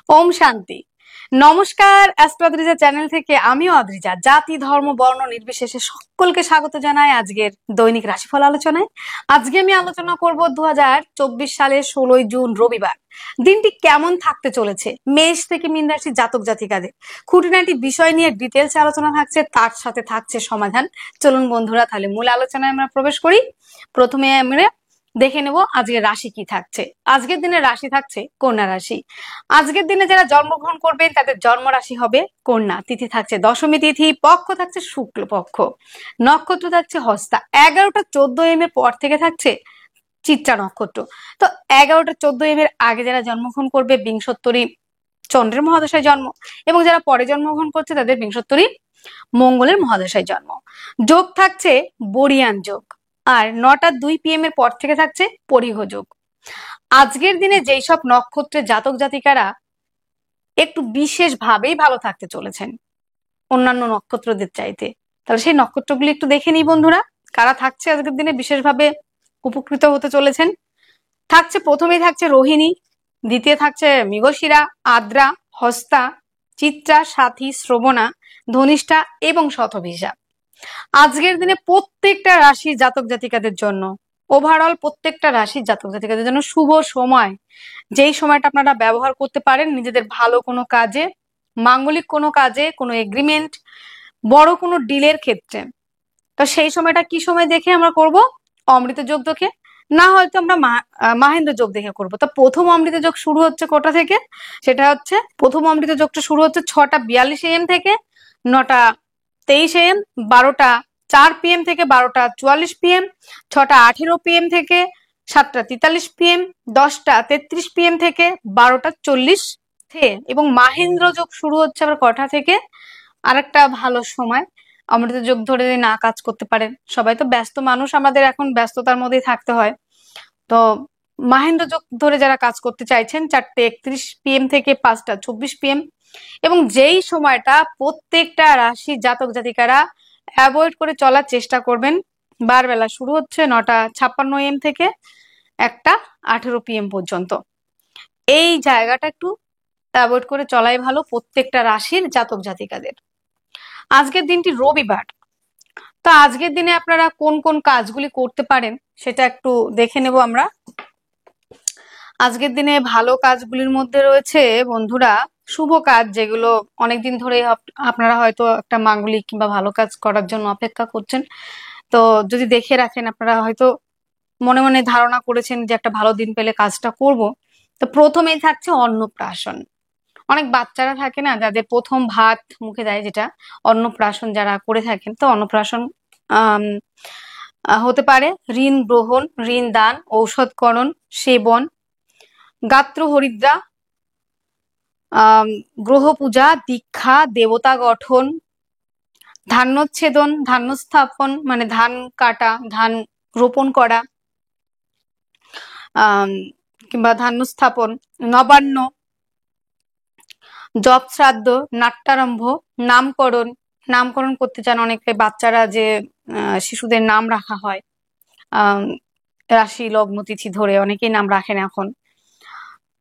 ওম শান্তি। নমস্কার, astro Adrija channel থেকে আমিও অদ্রিজা জাতি ধর্ম বর্ণ নির্বিশেষে সকলকে স্বাগত জানাই আজকের দৈনিক রাশিফল আলোচনায়। আজকে আমি আলোচনা করব 2024 সালের 16 জুন রবিবার দিনটি কেমন থাকতে চলেছে মেষ থেকে মীন রাশির জাতক জাতিকাদের। খুঁটিনাটি বিষয় নিয়ে ডিটেলস আলোচনা থাকছে, তার সাথে থাকছে সমাধান। চলুন বন্ধুরা, তাহলে মূল আলোচনায় আমরা প্রবেশ করি। প্রথমে আমরা দেখে নেব আজকের রাশি কি থাকছে। আজকের দিনে রাশি থাকছে কন্যা রাশি। আজকের দিনে যারা জন্মগ্রহণ করবেন তাদের জন্ম রাশি হবে কন্যা। তিথি থাকছে দশমী তিথি, পক্ষ থাকছে শুক্ল পক্ষ, নক্ষত্র থাকছে হস্তা। 11টা 14 এর পর থেকে থাকছে চিত্রা নক্ষত্র। তো 11টা 14 এর আগে যারা জন্মগ্রহণ করবে বিংশোত্তরী চন্দ্রের মহাদশায় জন্ম, এবং যারা পরে জন্মগ্রহণ করছে তাদের বিংশোত্তরী মঙ্গলের মহাদশায় জন্ম। যোগ থাকছে বরিয়ান যোগ, আর 9টা 2 PM এর পর থেকে থাকছে পরিহ যোগ। আজকের দিনে যেই সব নক্ষত্রের জাতক জাতিকারা একটু বিশেষভাবেই ভালো থাকতে চলেছেন অন্যান্য নক্ষত্রদের চাইতে, তাহলে সেই নক্ষত্রগুলি একটু দেখে নিই বন্ধুরা, কারা থাকছে আজকের দিনে বিশেষভাবে উপকৃত হতে চলেছেন। থাকছে প্রথমেই থাকছে রোহিণী, দ্বিতীয় থাকছে মৃগশিরা, আদ্রা, হস্তা, চিত্রা, সাথী, শ্রবণা, ধনিষ্ঠা এবং শতভিষা। আজকের দিনে প্রত্যেকটা রাশির জাতক জাতিকাদের জন্য, ওভারঅল প্রত্যেকটা রাশির জাতক জাতিকাদের জন্য শুভ সময়। যেই সময়টা আপনারা ব্যবহার করতে পারেন নিজেদের ভালো কোনো কাজে, মাঙ্গলিক কোনো কাজে, কোনো এগ্রিমেন্ট, বড় কোনো ডিলের ক্ষেত্রে। তো সেই সময়টা কি সময় দেখে আমরা করব? অমৃত যোগ দেখে, না হয়তো আমরা মাহেন্দ্র যোগ দেখে করব। তো প্রথম অমৃত যোগ শুরু হচ্ছে কোটা থেকে? সেটা হচ্ছে প্রথম অমৃত যোগটা শুরু হচ্ছে 6টা 42 AM থেকে 9টা 23 AM, 12টা 4 PM থেকে 12টা 44 PM, 6টা 18 PM থেকে 7টা 43 PM, 10টা 33 PM থেকে 12টা 40 এবং মাহেন্দ্র যোগ শুরু হচ্ছে আবার কটা থেকে? আরেকটা ভালো সময় অমৃত যোগ ধরে না কাজ করতে পারেন, সবাই তো ব্যস্ত মানুষ, আমাদের এখন ব্যস্ততার মধ্যেই থাকতে হয়। তো মাহেন্দ্র যোগ ধরে যারা কাজ করতে চাইছেন 4টা 31 PM থেকে 5টা 24 PM, এবং যেই সময়টা প্রত্যেকটা রাশি জাতক জাতিকারা অ্যাভয়েড করে চলার চেষ্টা করবেন, বারবেলা শুরু হচ্ছে 9টা 56 AM থেকে 1টা 18 PM পর্যন্ত। এই জায়গাটা একটু অ্যাভয়েড করে চলাই ভালো প্রত্যেকটা রাশির জাতক জাতিকাদের। আজকের দিনটি রবিবার, তো আজকের দিনে আপনারা কোন কোন কাজগুলি করতে পারেন সেটা একটু দেখে নেব আমরা। আজকের দিনে ভালো কাজগুলির মধ্যে রয়েছে বন্ধুরা শুভ কাজ, যেগুলো অনেকদিন ধরে আপনারা হয়তো একটা মাঙ্গলিক কিংবা ভালো কাজ করার জন্য অপেক্ষা করছেন। তো যদি দেখে রাখেন, আপনারা হয়তো মনে মনে ধারণা করেছেন যে একটা ভালো দিন পেলে কাজটা করব। তো প্রথমেই থাকছে অন্নপ্রাশন। অনেক বাচ্চারা থাকে না যাদের প্রথম ভাত মুখে দেয়, যেটা অন্নপ্রাশন যারা করে থাকেন, তো অন্নপ্রাশন হতে পারে ঋণ গ্রহণ, ঋণ দান, ঔষধকরণ, সেবন, গাত্র হরিদ্রা, গ্রহ পূজা, দীক্ষা, দেবতা গঠন, ধান্যচ্ছেদন, ধান্য স্থাপন মানে ধান কাটা, ধান রোপণ করা, কিংবা ধান্য স্থাপন, নবান্ন, জপ শ্রাদ্ধ, নাট্যারম্ভ, নামকরণ। নামকরণ করতে চান অনেকে বাচ্চারা, যে শিশুদের নাম রাখা হয় রাশি লগ্ন তিথি ধরে, অনেকেই নাম রাখেন এখন।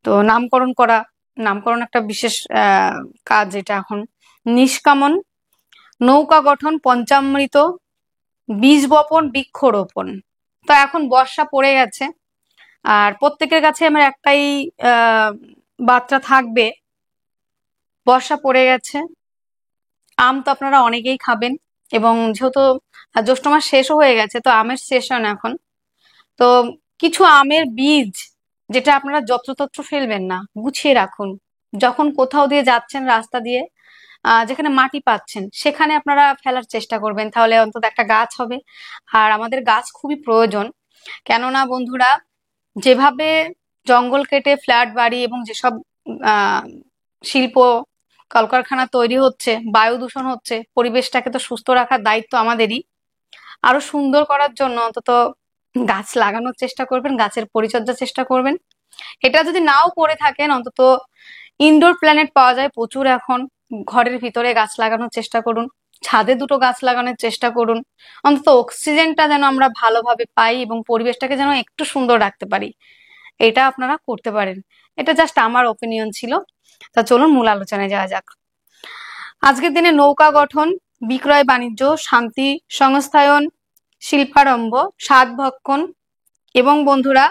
তো নামকরণ করা, নামকরণ একটা বিশেষ কাজ এটা এখন। নিষ্কামন, নৌকা গঠন, পঞ্চামৃত, বীজ বপন, বৃক্ষরোপণ। তো এখন বর্ষা পড়ে গেছে, আর প্রত্যেকের কাছে আমার একটাই বার্তা থাকবে, বর্ষা পড়ে গেছে, আম তো আপনারা অনেকেই খাবেন, এবং যেহেতু জ্যৈষ্ঠ মাস শেষও হয়ে গেছে, তো আমের সেশন এখন। তো কিছু আমের বীজ যেটা আপনারা যত্রতত্র ফেলবেন না, গুছিয়ে রাখুন। যখন কোথাও দিয়ে যাচ্ছেন রাস্তা দিয়ে, যেখানে মাটি পাচ্ছেন সেখানে আপনারা ফেলার চেষ্টা করবেন, তাহলে অন্তত একটা গাছ হবে। আর আমাদের গাছ খুবই প্রয়োজন, কেননা বন্ধুরা যেভাবে জঙ্গল কেটে ফ্ল্যাট বাড়ি এবং যেসব শিল্প কলকারখানা তৈরি হচ্ছে, বায়ু দূষণ হচ্ছে, পরিবেশটাকে তো সুস্থ রাখার দায়িত্ব আমাদেরই। আরো সুন্দর করার জন্য অন্তত গাছ লাগানোর চেষ্টা করবেন, গাছের পরিচর্যার চেষ্টা করবেন। এটা যদি নাও করে থাকেন, অন্তত ইনডোর প্ল্যানেট পাওয়া যায় প্রচুর এখন, ঘরের ভিতরে গাছ লাগানোর চেষ্টা করুন, ছাদে দুটো গাছ লাগানোর চেষ্টা করুন। অন্তত অক্সিজেনটা যেন আমরা ভালোভাবে পাই এবং পরিবেশটাকে যেন একটু সুন্দর রাখতে পারি, এটা আপনারা করতে পারেন। এটা জাস্ট আমার ওপিনিয়ন ছিল। তা চলুন মূল আলোচনায় যাওয়া যাক। আজকের দিনে নৌকা গঠন, বিক্রয় বাণিজ্য, শান্তি সংস্থায়ন, শিল্পারম্ভ, স্বাদ ভক্ষণ এবং বন্ধুরা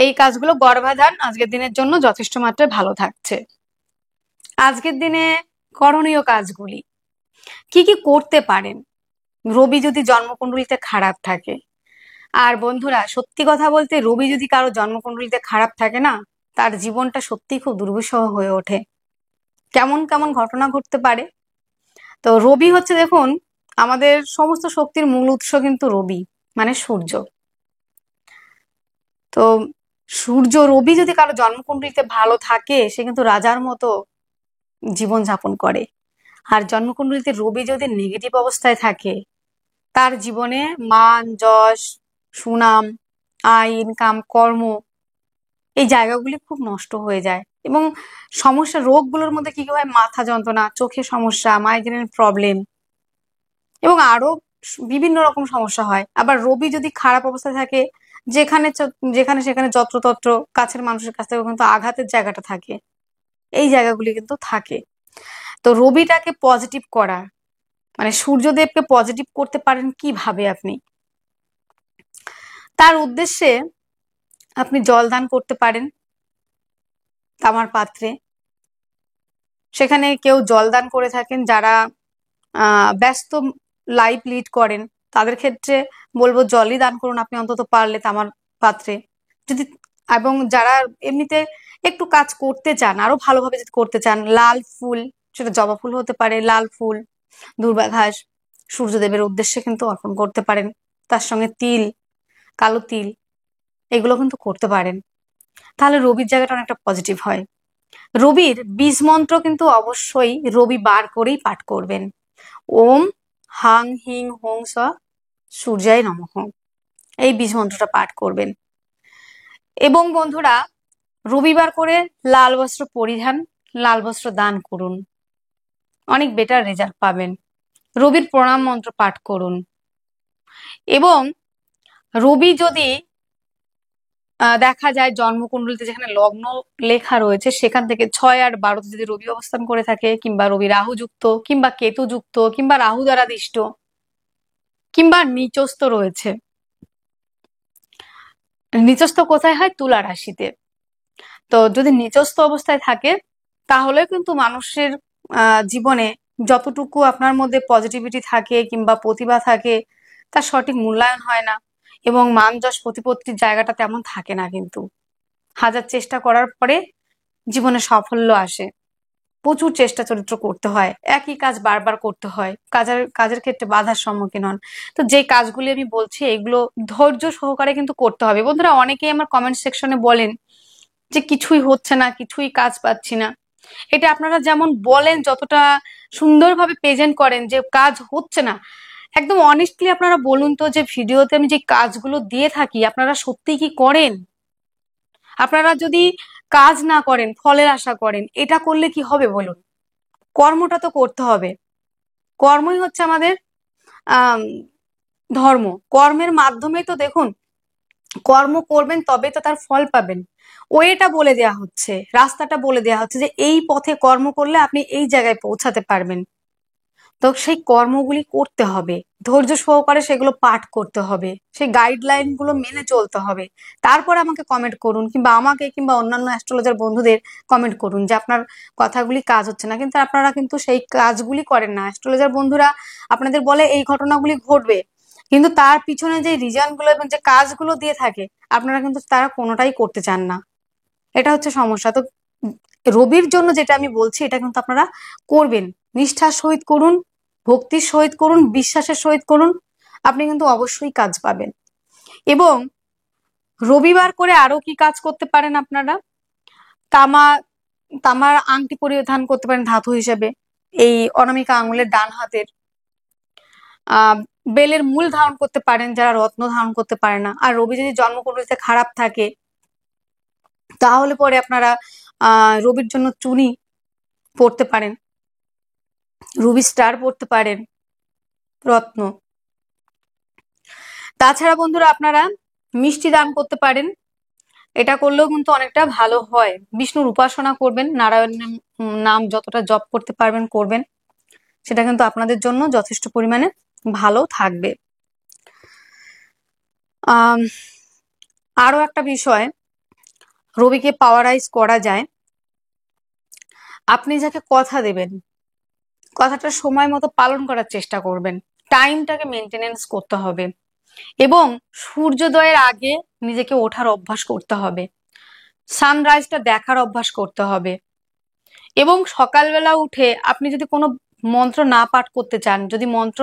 এই কাজগুলো গর্ভাধান আজকের দিনের জন্য যথেষ্ট মাত্রায় ভালো থাকছে। আজকের দিনে করণীয় কাজগুলি কি কি করতে পারেন রবি যদি জন্মকুণ্ডলিতে খারাপ থাকে। আর বন্ধুরা সত্যি কথা বলতে রবি যদি কারো জন্মকুণ্ডলিতে খারাপ থাকে না, তার জীবনটা সত্যি খুব দুর্বিষহ হয়ে ওঠে। কেমন কেমন ঘটনা ঘটতে পারে। তো রবি হচ্ছে, দেখুন, আমাদের সমস্ত শক্তির মূল উৎস কিন্তু রবি, মানে সূর্য। তো সূর্য রবি যদি কারো জন্মকুণ্ডলিতে ভালো থাকে, সে কিন্তু রাজার মতো জীবন যাপন করে। আর জন্মকুণ্ডলিতে রবি যদি নেগেটিভ অবস্থায় থাকে, তার জীবনে মান, যশ, সুনাম, আয়, ইনকাম, কর্ম এই জায়গাগুলি খুব নষ্ট হয়ে যায়। এবং সমস্যা রোগগুলোর মধ্যে কি কি হয়? মাথা যন্ত্রণা, চোখের সমস্যা, মাইগ্রেনের প্রবলেম এবং আরো বিভিন্ন রকম সমস্যা হয়। আবার রবি যদি খারাপ অবস্থায় থাকে, যেখানে যেখানে সেখানে যত্রতত্র কাছের মানুষের কাছ থেকে কিন্তু আঘাতের জায়গাটা থাকে, এই জায়গাগুলি কিন্তু থাকে। তো রবিটাকে পজিটিভ করা, মানে সূর্যদেবকে পজিটিভ করতে পারেন কিভাবে আপনি? তার উদ্দেশ্যে আপনি জল দান করতে পারেন তামার পাত্রে। সেখানে কেউ জল দান করে থাকেন, যারা ব্যস্ত লাইফ লিড করেন, তাদের ক্ষেত্রে বলবো জলই দান করুন আপনি অন্তত পারলে তামার পাত্রে। যদি এবং যারা এমনিতে একটু কাজ করতে চান, আরো ভালোভাবে যদি করতে চান, লাল ফুল, সেটা জবা ফুল হতে পারে, লাল ফুল, দুর্বা ঘাস সূর্যদেবের উদ্দেশ্যে কিন্তু অর্পণ করতে পারেন। তার সঙ্গে তিল, কালো তিল, এগুলো কিন্তু করতে পারেন। তাহলে রবির জায়গাটা অনেকটা পজিটিভ হয়। রবির বীজ মন্ত্র কিন্তু অবশ্যই রবিবার করেই পাঠ করবেন। ওম হাং হিং হোং স সূর্যায় নমঃ, এই বীজ মন্ত্রটা পাঠ করবেন। এবং বন্ধুরা রবিবার করে লাল বস্ত্র পরিধান, লাল বস্ত্র দান করুন, অনেক বেটার রেজাল্ট পাবেন। রবির প্রণাম মন্ত্র পাঠ করুন। এবং রবি যদি দেখা যায় জন্মকুণ্ডলিতে যেখানে লগ্ন লেখা রয়েছে সেখান থেকে 6 আর 12 যদি রবি অবস্থান করে থাকে, কিংবা রবি রাহু যুক্ত, কিংবা কেতু যুক্ত, কিংবা রাহু দ্বারা দিষ্ট, কিংবা নিচস্থ রয়েছে। নিচস্থ কোথায় হয়? তুলা রাশিতে। তো যদি নিচস্থ অবস্থায় থাকে, তাহলে কিন্তু মানুষের জীবনে যতটুকু আপনার মধ্যে পজিটিভিটি থাকে কিংবা প্রতিভা থাকে, তার সঠিক মূল্যায়ন হয় না এবং মান যশ প্রতিপত্তির জায়গাটা তেমন থাকে না। কিন্তু হাজার চেষ্টা করার পরে জীবনে সাফল্য আসে। প্রচুর চেষ্টা চরিত্র করতে হয়, একই কাজ বারবার করতে হয়, কাজের ক্ষেত্রে বাধার সম্মুখীন হন। তো যে কাজগুলি আমি বলছি এগুলো ধৈর্য সহকারে কিন্তু করতে হবে। বন্ধুরা অনেকেই আমার কমেন্ট সেকশনে বলেন যে কিছুই হচ্ছে না, কিছুই কাজ পাচ্ছি না। এটা আপনারা যেমন বলেন, যতটা সুন্দরভাবে প্রেজেন্ট করেন যে কাজ হচ্ছে না, একদম অনেস্টলি আপনারা বলুন তো যে ভিডিওতে আমি যে কাজগুলো দিয়ে থাকি আপনারা সত্যি কি করেন? আপনারা যদি কাজ না করেন, ফলের আশা করেন, এটা করলে কি হবে বলুন? কর্মটা তো করতে হবে। কর্মই হচ্ছে আমাদের আহ ধর্ম। কর্মের মাধ্যমে তো দেখুন, কর্ম করবেন তবে তো তার ফল পাবেন। ওয়েটা বলে দেয়া হচ্ছে, রাস্তাটা বলে দেয়া হচ্ছে যে এই পথে কর্ম করলে আপনি এই জায়গায় পৌঁছাতে পারবেন। তো সেই কর্মগুলি করতে হবে, ধৈর্য সহকারে সেগুলো পাঠ করতে হবে, সেই গাইডলাইন গুলো মেনে চলতে হবে। তারপর আমাকে কমেন্ট করুন, কিংবা আমাকে কিংবা অন্যান্য অ্যাস্ট্রোলজার বন্ধুদের কমেন্ট করুন যে আপনার কথাগুলি কাজ হচ্ছে না। কিন্তু আপনারা কিন্তু সেই কাজগুলি করেন না। অ্যাস্ট্রোলজার বন্ধুরা আপনাদের বলে এই ঘটনাগুলি ঘটবে, কিন্তু তার পিছনে যে রিজন গুলো এবং যে কাজগুলো দিয়ে থাকে আপনারা কিন্তু তারা কোনোটাই করতে চান না। এটা হচ্ছে সমস্যা। তো রবির জন্য যেটা আমি বলছি এটা কিন্তু আপনারা করবেন, নিষ্ঠার সহিত করুন, ভক্তির সহিত করুন, বিশ্বাসের সহিত করুন, আপনি কিন্তু অবশ্যই কাজ পাবেন। এবং রবিবার করে আরো কি কাজ করতে পারেন আপনারা? তামা তামার আংটি পরিধান করতে পারেন ধাতু হিসেবে, এই অনামিকা আঙুলের ডান হাতের। বেলের মূল ধারণ করতে পারেন যারা রত্ন ধারণ করতে পারে না। আর রবি যদি জন্মকুণ্ডলিতে খারাপ থাকে, তাহলে পরে আপনারা রবির জন্য চুনি পড়তে পারেন, রুবি স্টার পড়তে পারেন, রত্ন। তাছাড়া বন্ধুরা আপনারা মিষ্টি দান করতে পারেন, এটা করলেও কিন্তু অনেকটা ভালো হয়। বিষ্ণুর উপাসনা করবেন, নারায়ণের নাম যতটা জপ করতে পারবেন করবেন, সেটা কিন্তু আপনাদের জন্য যথেষ্ট পরিমাণে ভালো থাকবে। আম, আরো একটা বিষয়, রবিকে পাওয়ারাইজ করা যায়। আপনি যাকে কথা দেবেন, কথাটা সময় মতো পালন করার চেষ্টা করবেন, টাইমটাকে মেনটেনেন্স করতে হবে এবং সূর্যোদয়ের আগে নিজেকে ওঠার অভ্যাস করতে হবে, সানরাইজটা দেখার অভ্যাস করতে হবে। এবং সকালবেলা উঠে আপনি যদি কোনো মন্ত্র না পাঠ করতে চান, যদি মন্ত্র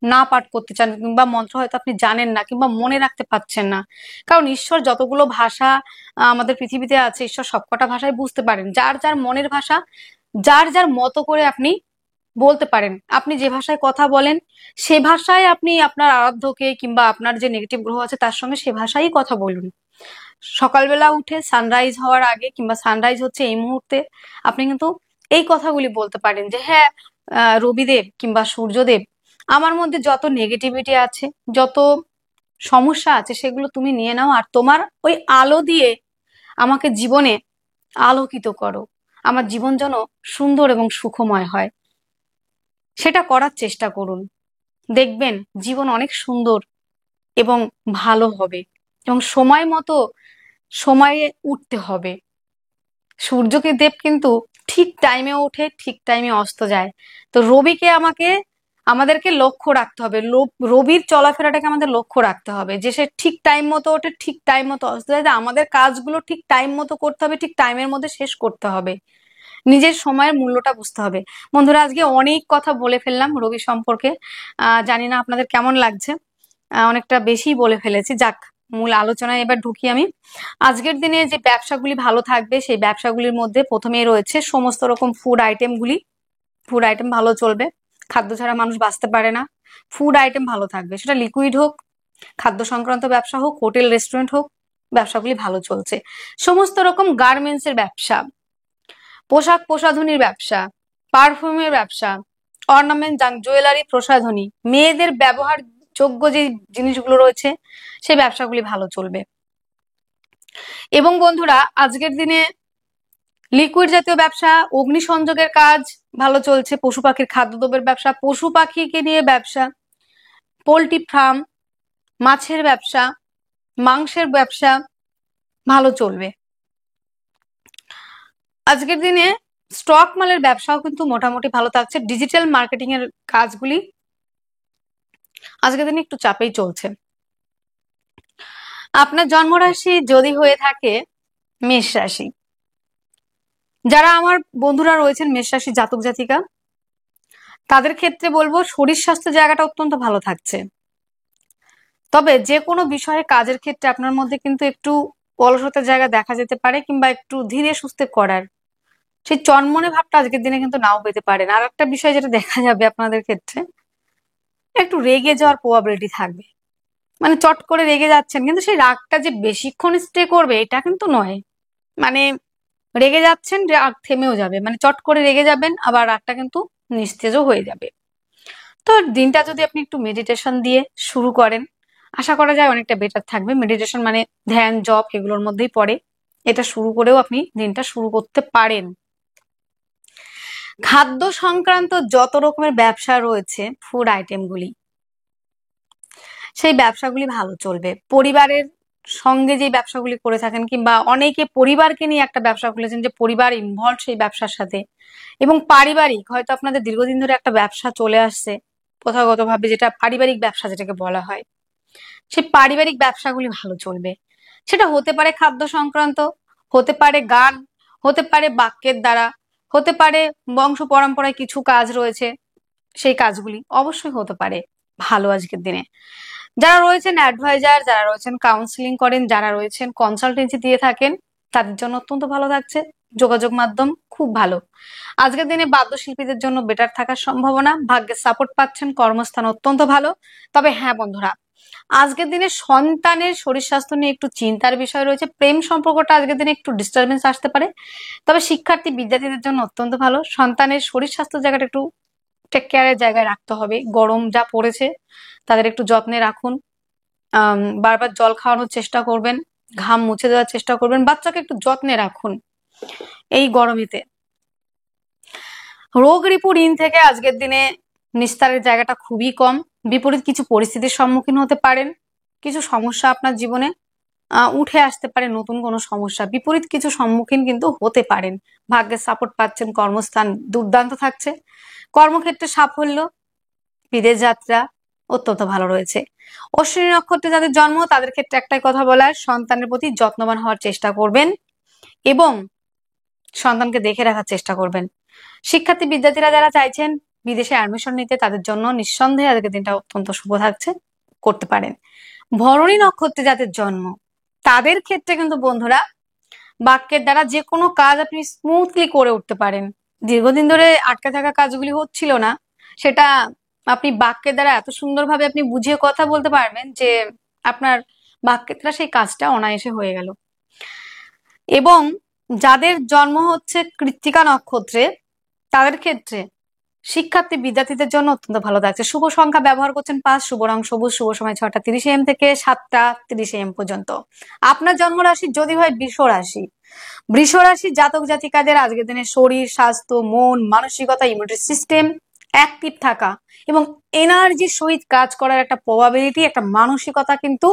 না পাঠ করতে চান, কিংবা মন্ত্র হয়তো আপনি জানেন না কিংবা মনে রাখতে পারছেন না, কারণ ঈশ্বর যতগুলো ভাষা আমাদের পৃথিবীতে আছে, ঈশ্বর সবকটা ভাষায় বুঝতে পারেন। যার যার মনের ভাষা, যার যার মতো করে আপনি বলতে পারেন। আপনি যে ভাষায় কথা বলেন সে ভাষায় আপনি আপনার আরাধ্যকে কিংবা আপনার যে নেগেটিভ গ্রহ আছে তার সঙ্গে সে ভাষাই কথা বলুন। সকালবেলা উঠে সানরাইজ হওয়ার আগে কিংবা সানরাইজ হচ্ছে এই মুহূর্তে আপনি কিন্তু এই কথাগুলি বলতে পারেন যে হ্যাঁ, রবিদেব কিংবা সূর্যদেব, আমার মধ্যে যত নেগেটিভিটি আছে, যত সমস্যা আছে, সেগুলো তুমি নিয়ে নাও আর তোমার ওই আলো দিয়ে আমাকে জীবনে আলোকিত করো। আমার জীবন যেন সুন্দর এবং সুখময় হয়, সেটা করার চেষ্টা করুন। দেখবেন জীবন অনেক সুন্দর এবং ভালো হবে। এবং সময় মতো সময়ে উঠতে হবে। সূর্যকে দেব কিন্তু ঠিক টাইমে ওঠে, ঠিক টাইমে অস্ত যায়। তো রবিকে আমাদেরকে লক্ষ্য রাখতে হবে, রবির চলাফেরাটাকে আমাদের লক্ষ্য রাখতে হবে, যে সে ঠিক টাইম মতো ওঠে, ঠিক টাইম মতো অস্ত যায়। আমাদের কাজগুলো ঠিক টাইম মতো করতে হবে, ঠিক টাইমের মধ্যে শেষ করতে হবে, নিজের সময়ের মূল্যটা বুঝতে হবে। বন্ধুরা, আজকে অনেক কথা বলে ফেললাম রবি সম্পর্কে। জানি না আপনাদের কেমন লাগছে, অনেকটা বেশি বলে ফেলেছি। যাক, মূল আলোচনায় এবার ঢুকি আমি। আজকের দিনে যে ব্যবসাগুলি ভালো থাকবে, সেই ব্যবসাগুলির মধ্যে প্রথমেই রয়েছে সমস্ত রকম ফুড আইটেমগুলি। ফুড আইটেম ভালো চলবে, খাদ্য ছাড়া মানুষ বাঁচতে পারে না। ফুড আইটেম ভালো থাকবে, সেটা লিকুইড হোক, খাদ্য সংক্রান্ত ব্যবসা হোক, হোটেল রেস্টুরেন্ট হোক, ব্যবসাগুলি ভালো চলছে। সমস্ত রকম গার্মেন্টস এর ব্যবসা, পোশাক প্রসাধনীর ব্যবসা, পারফিউমের ব্যবসা, অর্নামেন্ট, জুয়েলারি, প্রসাধনী, মেয়েদের ব্যবহার যোগ্য যে জিনিসগুলো রয়েছে সেই ব্যবসাগুলি ভালো চলবে। এবং বন্ধুরা, আজকের দিনে লিকুইড জাতীয় ব্যবসা, অগ্নিসংযোগের কাজ ভালো চলছে, পশু পাখির খাদ্যদ্রব্যের ব্যবসা, পশু পাখিকে নিয়ে ব্যবসা, পোল্ট্রি ফার্ম, মাছের ব্যবসা, মাংসের ব্যবসা ভালো চলবে। আজকের দিনে স্টক মালের ব্যবসাও কিন্তু মোটামুটি ভালো থাকছে। ডিজিটাল মার্কেটিং এর কাজগুলি আজকের দিনে একটু চাপেই চলছে। আপনার জন্মরাশি যদি হয়ে থাকে মেষ রাশি, যারা আমার বন্ধুরা রয়েছেন মেষ রাশি জাতক জাতিকা, তাদের ক্ষেত্রে বলবো শরীর স্বাস্থ্য জায়গাটা অত্যন্ত ভালো থাকছে। তবে যে কোনো বিষয়ে কাজের ক্ষেত্রে আপনার মধ্যে কিন্তু একটু অলসতার জায়গা দেখা যেতে পারে, কিংবা একটু ধীরে সুস্থে করার সেই চনমনে ভাবটা আজকের দিনে কিন্তু নাও পেতে পারেন। আর একটা বিষয় যেটা দেখা যাবে আপনাদের ক্ষেত্রে, একটু রেগে যাওয়ার প্রবাবিলিটি থাকবে। মানে চট করে রেগে যাচ্ছেন, কিন্তু সেই রাগটা যে বেশিক্ষণ স্টে করবে এটা কিন্তু নয়। মানে রেগে যাচ্ছেন, রাগ থেমেও যাবে, মানে চট করে রেগে যাবেন, আবার রাগটা কিন্তু নিস্তেজও হয়ে যাবে। তো দিনটা যদি আপনি একটু মেডিটেশন দিয়ে শুরু করেন, আশা করা যায় অনেকটা বেটার থাকবে। মেডিটেশন মানে ধ্যান জপ এগুলোর মধ্যেই পড়ে। এটা শুরু করেও আপনি দিনটা শুরু করতে পারেন। খাদ্য সংক্রান্ত যত রকমের ব্যবসা রয়েছে, ফুড আইটেমগুলি, সেই ব্যবসাগুলি ভালো চলবে। পরিবারের সঙ্গে যে ব্যবসাগুলি করে থাকেন, কিংবা অনেকে পরিবারকে নিয়ে একটা ব্যবসা খুলেছেন, যে পরিবার ইনভলভ সেই ব্যবসার সাথে, এবং পারিবারিক হয়তো আপনাদের দীর্ঘদিন ধরে একটা ব্যবসা চলে আসছে প্রথাগতভাবে, যেটা পারিবারিক ব্যবসা যেটাকে বলা হয়, সেই পারিবারিক ব্যবসাগুলি ভালো চলবে। সেটা হতে পারে খাদ্য সংক্রান্ত, হতে পারে গান, হতে পারে বাক্যের দ্বারা, হতে পারে বংশ পরম্পরায় কিছু কাজ রয়েছে, সেই কাজগুলি অবশ্যই হতে পারে ভালো আজকের দিনে। যারা রয়েছেন অ্যাডভাইজার, যারা রয়েছেন কাউন্সিলিং করেন, যারা রয়েছেন কনসালটেন্সি দিয়ে থাকেন, তাদের জন্য অত্যন্ত ভালো থাকছে। যোগাযোগ মাধ্যম খুব ভালো। আজকের দিনে বাদ্যশিল্পীদের জন্য বেটার থাকার সম্ভাবনা, ভাগ্যের সাপোর্ট পাচ্ছেন, কর্মস্থান অত্যন্ত ভালো। তবে হ্যাঁ বন্ধুরা, আজকের দিনে সন্তানের শরীর স্বাস্থ্য নিয়ে একটু চিন্তার বিষয় রয়েছে। প্রেম সম্পর্কটা আজকের দিনে একটু ডিস্টারবেন্স আসতে পারে। তবে শিক্ষার্থী বিদ্যার্থীদের জন্য অত্যন্ত ভালো। সন্তানের শরীর স্বাস্থ্য জায়গাটা একটু টেক কেয়ারের জায়গায় রাখতে হবে। গরম যা পড়েছে তাদের একটু যত্নে রাখুন। বারবার জল খাওয়ানোর চেষ্টা করবেন। ঘাম মুছে দেওয়ার চেষ্টা করবেন, বাচ্চাকে একটু যত্নে রাখুন এই গরমেতে। রোগ রিপু ঋণ থেকে আজকের দিনে নিস্তারের জায়গাটা খুবই কম। বিপরীত কিছু পরিস্থিতির সম্মুখীন হতে পারেন, কিছু সমস্যা আপনার জীবনে উঠে আসতে পারে, নতুন কোনো সমস্যা, বিপরীত কিছু সম্মুখীন কিন্তু হতে পারেন। ভাগ্যের সাপোর্ট পাচ্ছেন, কর্মস্থান দুর্দান্ত থাকছে, কর্মক্ষেত্রে সাফল্য, বিদেশ যাত্রা অত্যন্ত ভালো রয়েছে। অশ্বিনী নক্ষত্রে যাদের জন্ম তাদের ক্ষেত্রে একটাই কথা বলার, সন্তানের প্রতি যত্নবান হওয়ার চেষ্টা করবেন এবং সন্তানকে দেখে রাখার চেষ্টা করবেন। শিক্ষার্থী বিদ্যার্থীরা যারা চাইছেন বিদেশে অ্যাডমিশন নিতে তাদের জন্য নিঃসন্দেহে আজকের দিনটা অত্যন্ত শুভ থাকছে, করতে পারেন। ভরণী নক্ষত্রে যাদের জন্ম তাদের ক্ষেত্রে কিন্তু বন্ধুরা বাক্যের দ্বারা যে কোনো কাজ আপনি স্মুথলি করে উঠতে পারেন। দীর্ঘদিন ধরে আটকে থাকা কাজগুলি হচ্ছিল না, সেটা আপনি বাক্যের দ্বারা এত সুন্দরভাবে আপনি বুঝিয়ে কথা বলতে পারবেন যে আপনার বাক্যের দ্বারা সেই কাজটা অনায়াসে হয়ে গেল। এবং যাদের জন্ম হচ্ছে কৃত্তিকা নক্ষত্রে তাদের ক্ষেত্রে শিক্ষার্থী বিদ্যার্থীদের জন্য অত্যন্ত ভালো থাকছে। শুভ সংখ্যা ব্যবহার করছেন 5, শুভ রং সবুজ, শুভ সময় 6টা 30 AM থেকে 7টা 30 AM পর্যন্ত। আপনার জন্ম রাশি যদি হয় বৃষ রাশি, বৃষ রাশি জাতক জাতিকাদের আজকের দিনে শরীর স্বাস্থ্য, মন, মানসিকতা, ইমিউনিটি সিস্টেম অ্যাক্টিভ থাকা এবং এনার্জির সহিত কাজ করার একটা প্রবাবিলিটি, একটা মানসিকতা কিন্তু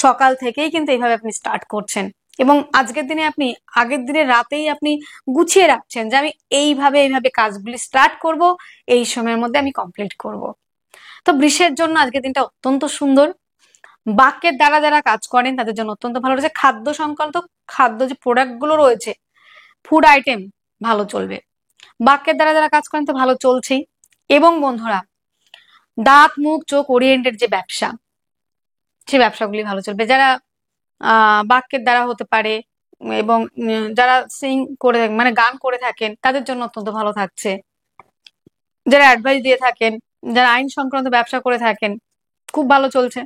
সকাল থেকেই কিন্তু এইভাবে আপনি স্টার্ট করছেন এবং আজকের দিনে আপনি আগের দিনের রাতেই আপনি গুছিয়ে রাখছেন যে আমি এইভাবে কাজগুলি স্টার্ট করব, এই সময়ের মধ্যে আমি কমপ্লিট করব। তো বৃষের জন্য আজকের দিনটা অত্যন্ত সুন্দর। বাক্যের দ্বারা যারা কাজ করেন তাদের জন্য অত্যন্ত ভালো রয়েছে। খাদ্য সংক্রান্ত খাদ্য যে প্রোডাক্ট গুলো রয়েছে, ফুড আইটেম ভালো চলবে। বাক্যের দ্বারা যারা কাজ করেন তো ভালো চলছেই। এবং বন্ধুরা দাঁত মুখ চোখ ওরিয়েন্টেড যে ব্যবসা, সেই ব্যবসাগুলি ভালো চলবে। যারা বাক্যের দ্বারা হতে পারে এবং যারা সিং করে মানে গান করে থাকেন তাদের জন্য অত্যন্ত ভালো থাকছে। যারা অ্যাডভাইস দিয়ে থাকেন, যারা আইন সংক্রান্ত ব্যবসা করে থাকেন খুব ভালো চলছে।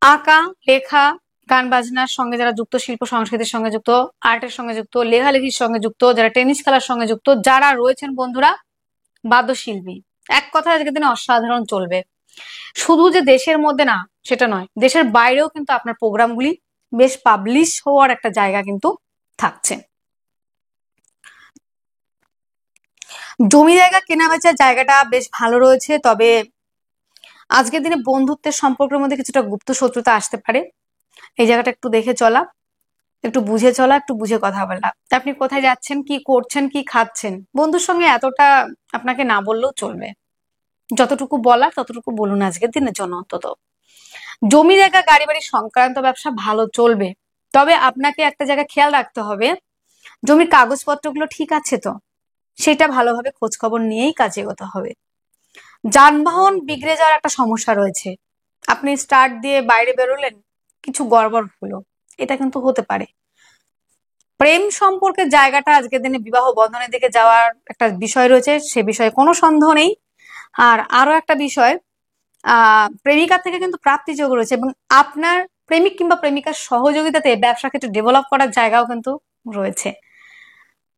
আঁকা লেখা গান বাজনার সঙ্গে যারা যুক্ত, শিল্প সংস্কৃতির সঙ্গে যুক্ত, আর্টের সঙ্গে যুক্ত, লেখালেখির সঙ্গে যুক্ত, যারা টেনিস খেলার সঙ্গে যুক্ত, যারা রয়েছেন বন্ধুরা বাদ্যশিল্পী, এক কথায় আজকের দিনে অসাধারণ চলবে। শুধু যে দেশের মধ্যে না সেটা নয়, দেশের বাইরেও কিন্তু আপনার প্রোগ্রামগুলি বেশ পাবলিশ হওয়ার একটা জায়গা কিন্তু থাকছে। জমি জায়গা কেনা বেচার জায়গাটা বেশ ভালো রয়েছে, তবে আজকের দিনে বন্ধুত্বের সম্পর্কের মধ্যে কিছুটা গুপ্ত শত্রুতা আসতে পারে। এই জায়গাটা একটু দেখে চলা, একটু বুঝে চলা, একটু বুঝে কথা বলা। আপনি কোথায় যাচ্ছেন, কি করছেন, কি খাচ্ছেন, বন্ধুর সঙ্গে এতটা আপনাকে না বললেও চলবে। যতটুকু বলার ততটুকু বলুন আজকের দিনের জন্য অন্তত। জমি জায়গা গাড়ি বাড়ি সংক্রান্ত ব্যবসা ভালো চলবে, তবে আপনাকে একটা জায়গা খেয়াল রাখতে হবে, জমির কাগজপত্রগুলো ঠিক আছে তো, সেটা ভালোভাবে খোঁজ খবর নিয়েই কাজে এগোতে হবে। যানবাহন বিগড়ে যাওয়ার একটা সমস্যা রয়েছে, আপনি স্টার্ট দিয়ে বাইরে বেরোলেন, কিছু গড়বড় হলো, এটা কিন্তু হতে পারে। প্রেম সম্পর্কের জায়গাটা আজকের দিনে বিবাহ বন্ধনের দিকে যাওয়ার একটা বিষয় রয়েছে, সে বিষয়ে কোনো সন্দেহ নেই। আর আরো একটা বিষয়, প্রেমিকার থেকে কিন্তু প্রাপ্তিযোগ রয়েছে এবং আপনার প্রেমিক কিংবা প্রেমিকার সহযোগিতাতে ব্যবসা ক্ষেত্রে ডেভেলপ করার জায়গাও কিন্তু রয়েছে।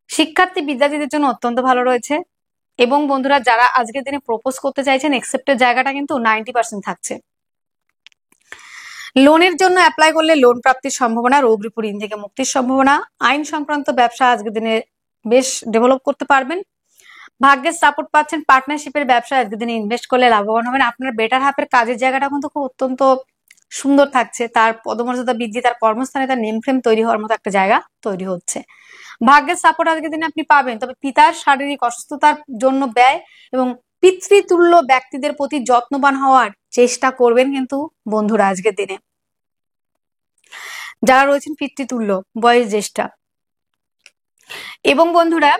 শিক্ষার্থী বিদ্যার্থীদের জন্য অত্যন্ত ভালো রয়েছে এবং বন্ধুরা যারা আজকের দিনে প্রপোজ করতে চাইছেন একসেপ্টের জায়গাটা কিন্তু 90% থাকছে। লোনের জন্য অ্যাপ্লাই করলে লোন প্রাপ্তির সম্ভাবনা, রোগ রিপু ঋণ থেকে মুক্তির সম্ভাবনা, আইন সংক্রান্ত ব্যবসা আজকের দিনে বেশ ডেভেলপ করতে পারবেন। ভাগ্যের সাপোর্ট পাচ্ছেন, পার্টনারশিপের ব্যবসা আজকের দিনে ইনভেস্ট করলে লাভবান হবেন। আপনার বেটার হাফের কাজের জায়গাটা কিন্তু খুব অত্যন্ত সুন্দর থাকছে, তার পদমর্যাদা বৃদ্ধি, তার কর্মস্থানে তার নেম ফ্রেম তৈরি হওয়ার মতো একটা জায়গা তৈরি হচ্ছে। ভাগ্যের সাপোর্ট আজকের দিনে আপনি পাবেন, তবে পিতার শারীরিক অসুস্থতার জন্য ব্যয় এবং পিতৃতুল্য ব্যক্তিদের প্রতি যত্নবান হওয়ার চেষ্টা করবেন কিন্তু বন্ধুরা আজকের দিনে। যারা রয়েছেন পিতৃতুল্য বয়স জ্যেষ্ঠা। এবং বন্ধুরা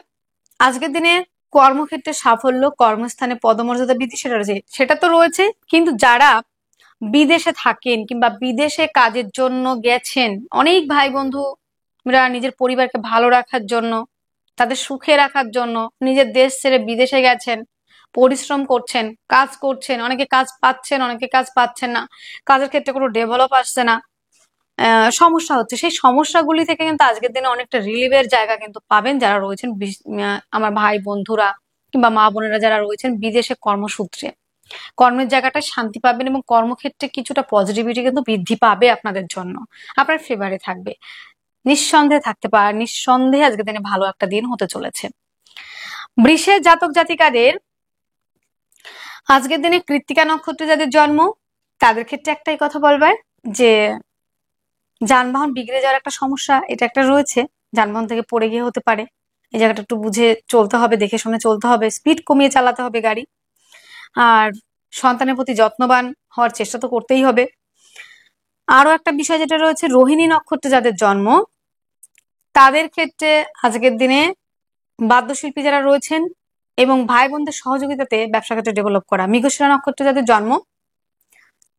আজকের দিনে কর্মক্ষেত্রে সাফল্য, কর্মস্থানে পদমর্যাদা বৃদ্ধি সেটা তো রয়েছে, কিন্তু যারা বিদেশে থাকেন কিংবা বিদেশে কাজের জন্য গেছেন, অনেক ভাই বন্ধুরা নিজের পরিবারকে ভালো রাখার জন্য, তাদের সুখে রাখার জন্য নিজের দেশ ছেড়ে বিদেশে গেছেন, পরিশ্রম করছেন, কাজ করছেন, অনেকে কাজ পাচ্ছেন, অনেকে কাজ পাচ্ছেন না, কাজের ক্ষেত্রে কোনো ডেভেলপ আসছে না, সমস্যা হচ্ছে। সেই সমস্যাগুলি থেকে কিন্তু আজকের দিনে অনেকটা রিলিভের জায়গা কিন্তু পাবেন যারা রয়েছেন আমার ভাই বন্ধুরা কিংবা মা বোনেরা যারা রয়েছেন বিদেশে কর্মসূত্রে। কর্মের জায়গাটা শান্তি পাবেন এবং কর্মক্ষেত্রে কিছুটা পজিটিভিটি কিন্তু বৃদ্ধি পাবে আপনাদের জন্য, আপনার ফেভারে থাকবে। নিঃসন্দেহে আজকের দিনে ভালো একটা দিন হতে চলেছে। বৃষের জাতক জাতিকাদের আজকের দিনে কৃত্তিকা নক্ষত্রে যাদের জন্ম, তাদের ক্ষেত্রে একটাই কথা বলবার যে যানবাহন বিগড়ে যাওয়ার একটা সমস্যা এটা একটা রয়েছে, যানবাহন থেকে পড়ে গিয়ে হতে পারে। এই জায়গাটা একটু বুঝে চলতে হবে, দেখে শুনে চলতে হবে, স্পিড কমিয়ে চালাতে হবে গাড়ি। আর সন্তানের প্রতি যত্নবান হওয়ার চেষ্টা তো করতেই হবে। আরো একটা বিষয় যেটা রয়েছে, রোহিণী নক্ষত্রে যাদের জন্ম, তাদের ক্ষেত্রে আজকের দিনে বাদ্যশিল্পী যারা রয়েছেন এবং ভাই বোনদের সহযোগিতাতে ব্যবসা ক্ষেত্রে ডেভেলপ করা। মৃগশিরা নক্ষত্রে যাদের জন্ম,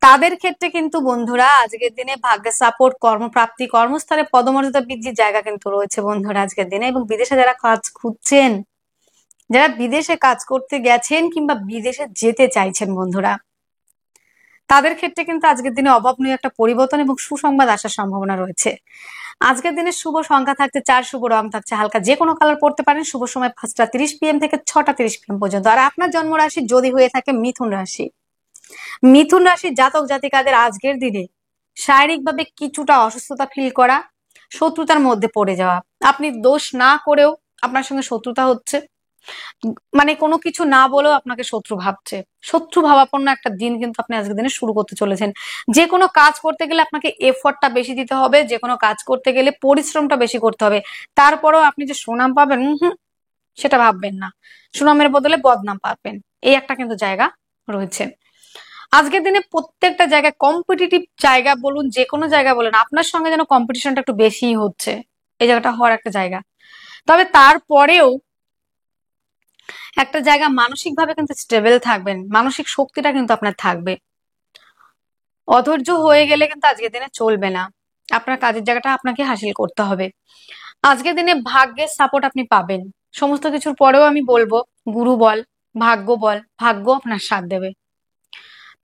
তাদের ক্ষেত্রে কিন্তু বন্ধুরা আজকের দিনে ভাগ্যের সাপোর্ট, কর্মপ্রাপ্তি, কর্মস্থলে পদমর্যাদা বৃদ্ধির জায়গা কিন্তু রয়েছে বন্ধুরা আজকের দিনে। এবং বিদেশে যারা কাজ খুঁজছেন, যারা বিদেশে কাজ করতে গেছেন কিংবা বিদেশে যেতে চাইছেন বন্ধুরা, তাদের ক্ষেত্রে কিন্তু আজকের দিনে অভাবনীয় একটা পরিবর্তন এবং সুসংবাদ আসার সম্ভাবনা রয়েছে। আজকের দিনে শুভ সংখ্যা থাকছে 4, শুভ রং থাকছে হালকা যে কোনো কালার পড়তে পারেন। শুভ সময় 5টা 30 PM থেকে 6টা 30 PM পর্যন্ত। আর আপনার জন্ম রাশি যদি হয়ে থাকে মিথুন রাশি, মিথুন রাশির জাতক জাতিকাদের আজকের দিনে শারীরিকভাবে কিছুটা অসুস্থতা ফিল করা, শত্রুতার মধ্যে পড়ে যাওয়া, আপনি দোষ না করেও আপনার সঙ্গে শত্রুতা হচ্ছে, মানে কোনো কিছু না বলেও আপনাকে শত্রু ভাবছে, শত্রু ভাবাপন্ন একটা দিন কিন্তু আপনি আজকের দিনে শুরু করতে চলেছেন। যে কোনো কাজ করতে গেলে আপনাকে এফর্টটা বেশি দিতে হবে, যে কোনো কাজ করতে গেলে পরিশ্রমটা বেশি করতে হবে। তারপরেও আপনি যে সুনাম পাবেন সেটা ভাববেন না, সুনামের বদলে বদনাম পাবেন, এই একটা কিন্তু জায়গা রয়েছে। আজকের দিনে প্রত্যেকটা জায়গায় কম্পিটিটিভ জায়গা বলুন, যে কোনো জায়গা বলুন, আপনার সঙ্গে যেন কম্পিটিশনটা একটু বেশিই হচ্ছে, এই জায়গাটা হওয়ার একটা জায়গা। তবে তারপরেও একটা জায়গা মানসিকভাবে কিন্তু স্টেবল থাকবেন, মানসিক শক্তিটা কিন্তু আপনার থাকবে। অধৈর্য হয়ে গেলে কিন্তু আজকের দিনে চলবে না, আপনার কাজের জায়গাটা আপনাকে হাসিল করতে হবে। আজকের দিনে ভাগ্যের সাপোর্ট আপনি পাবেন। সমস্ত কিছুর পরেও আমি বলবো, গুরু বল, ভাগ্য বল, ভাগ্য আপনার সাথ দেবে।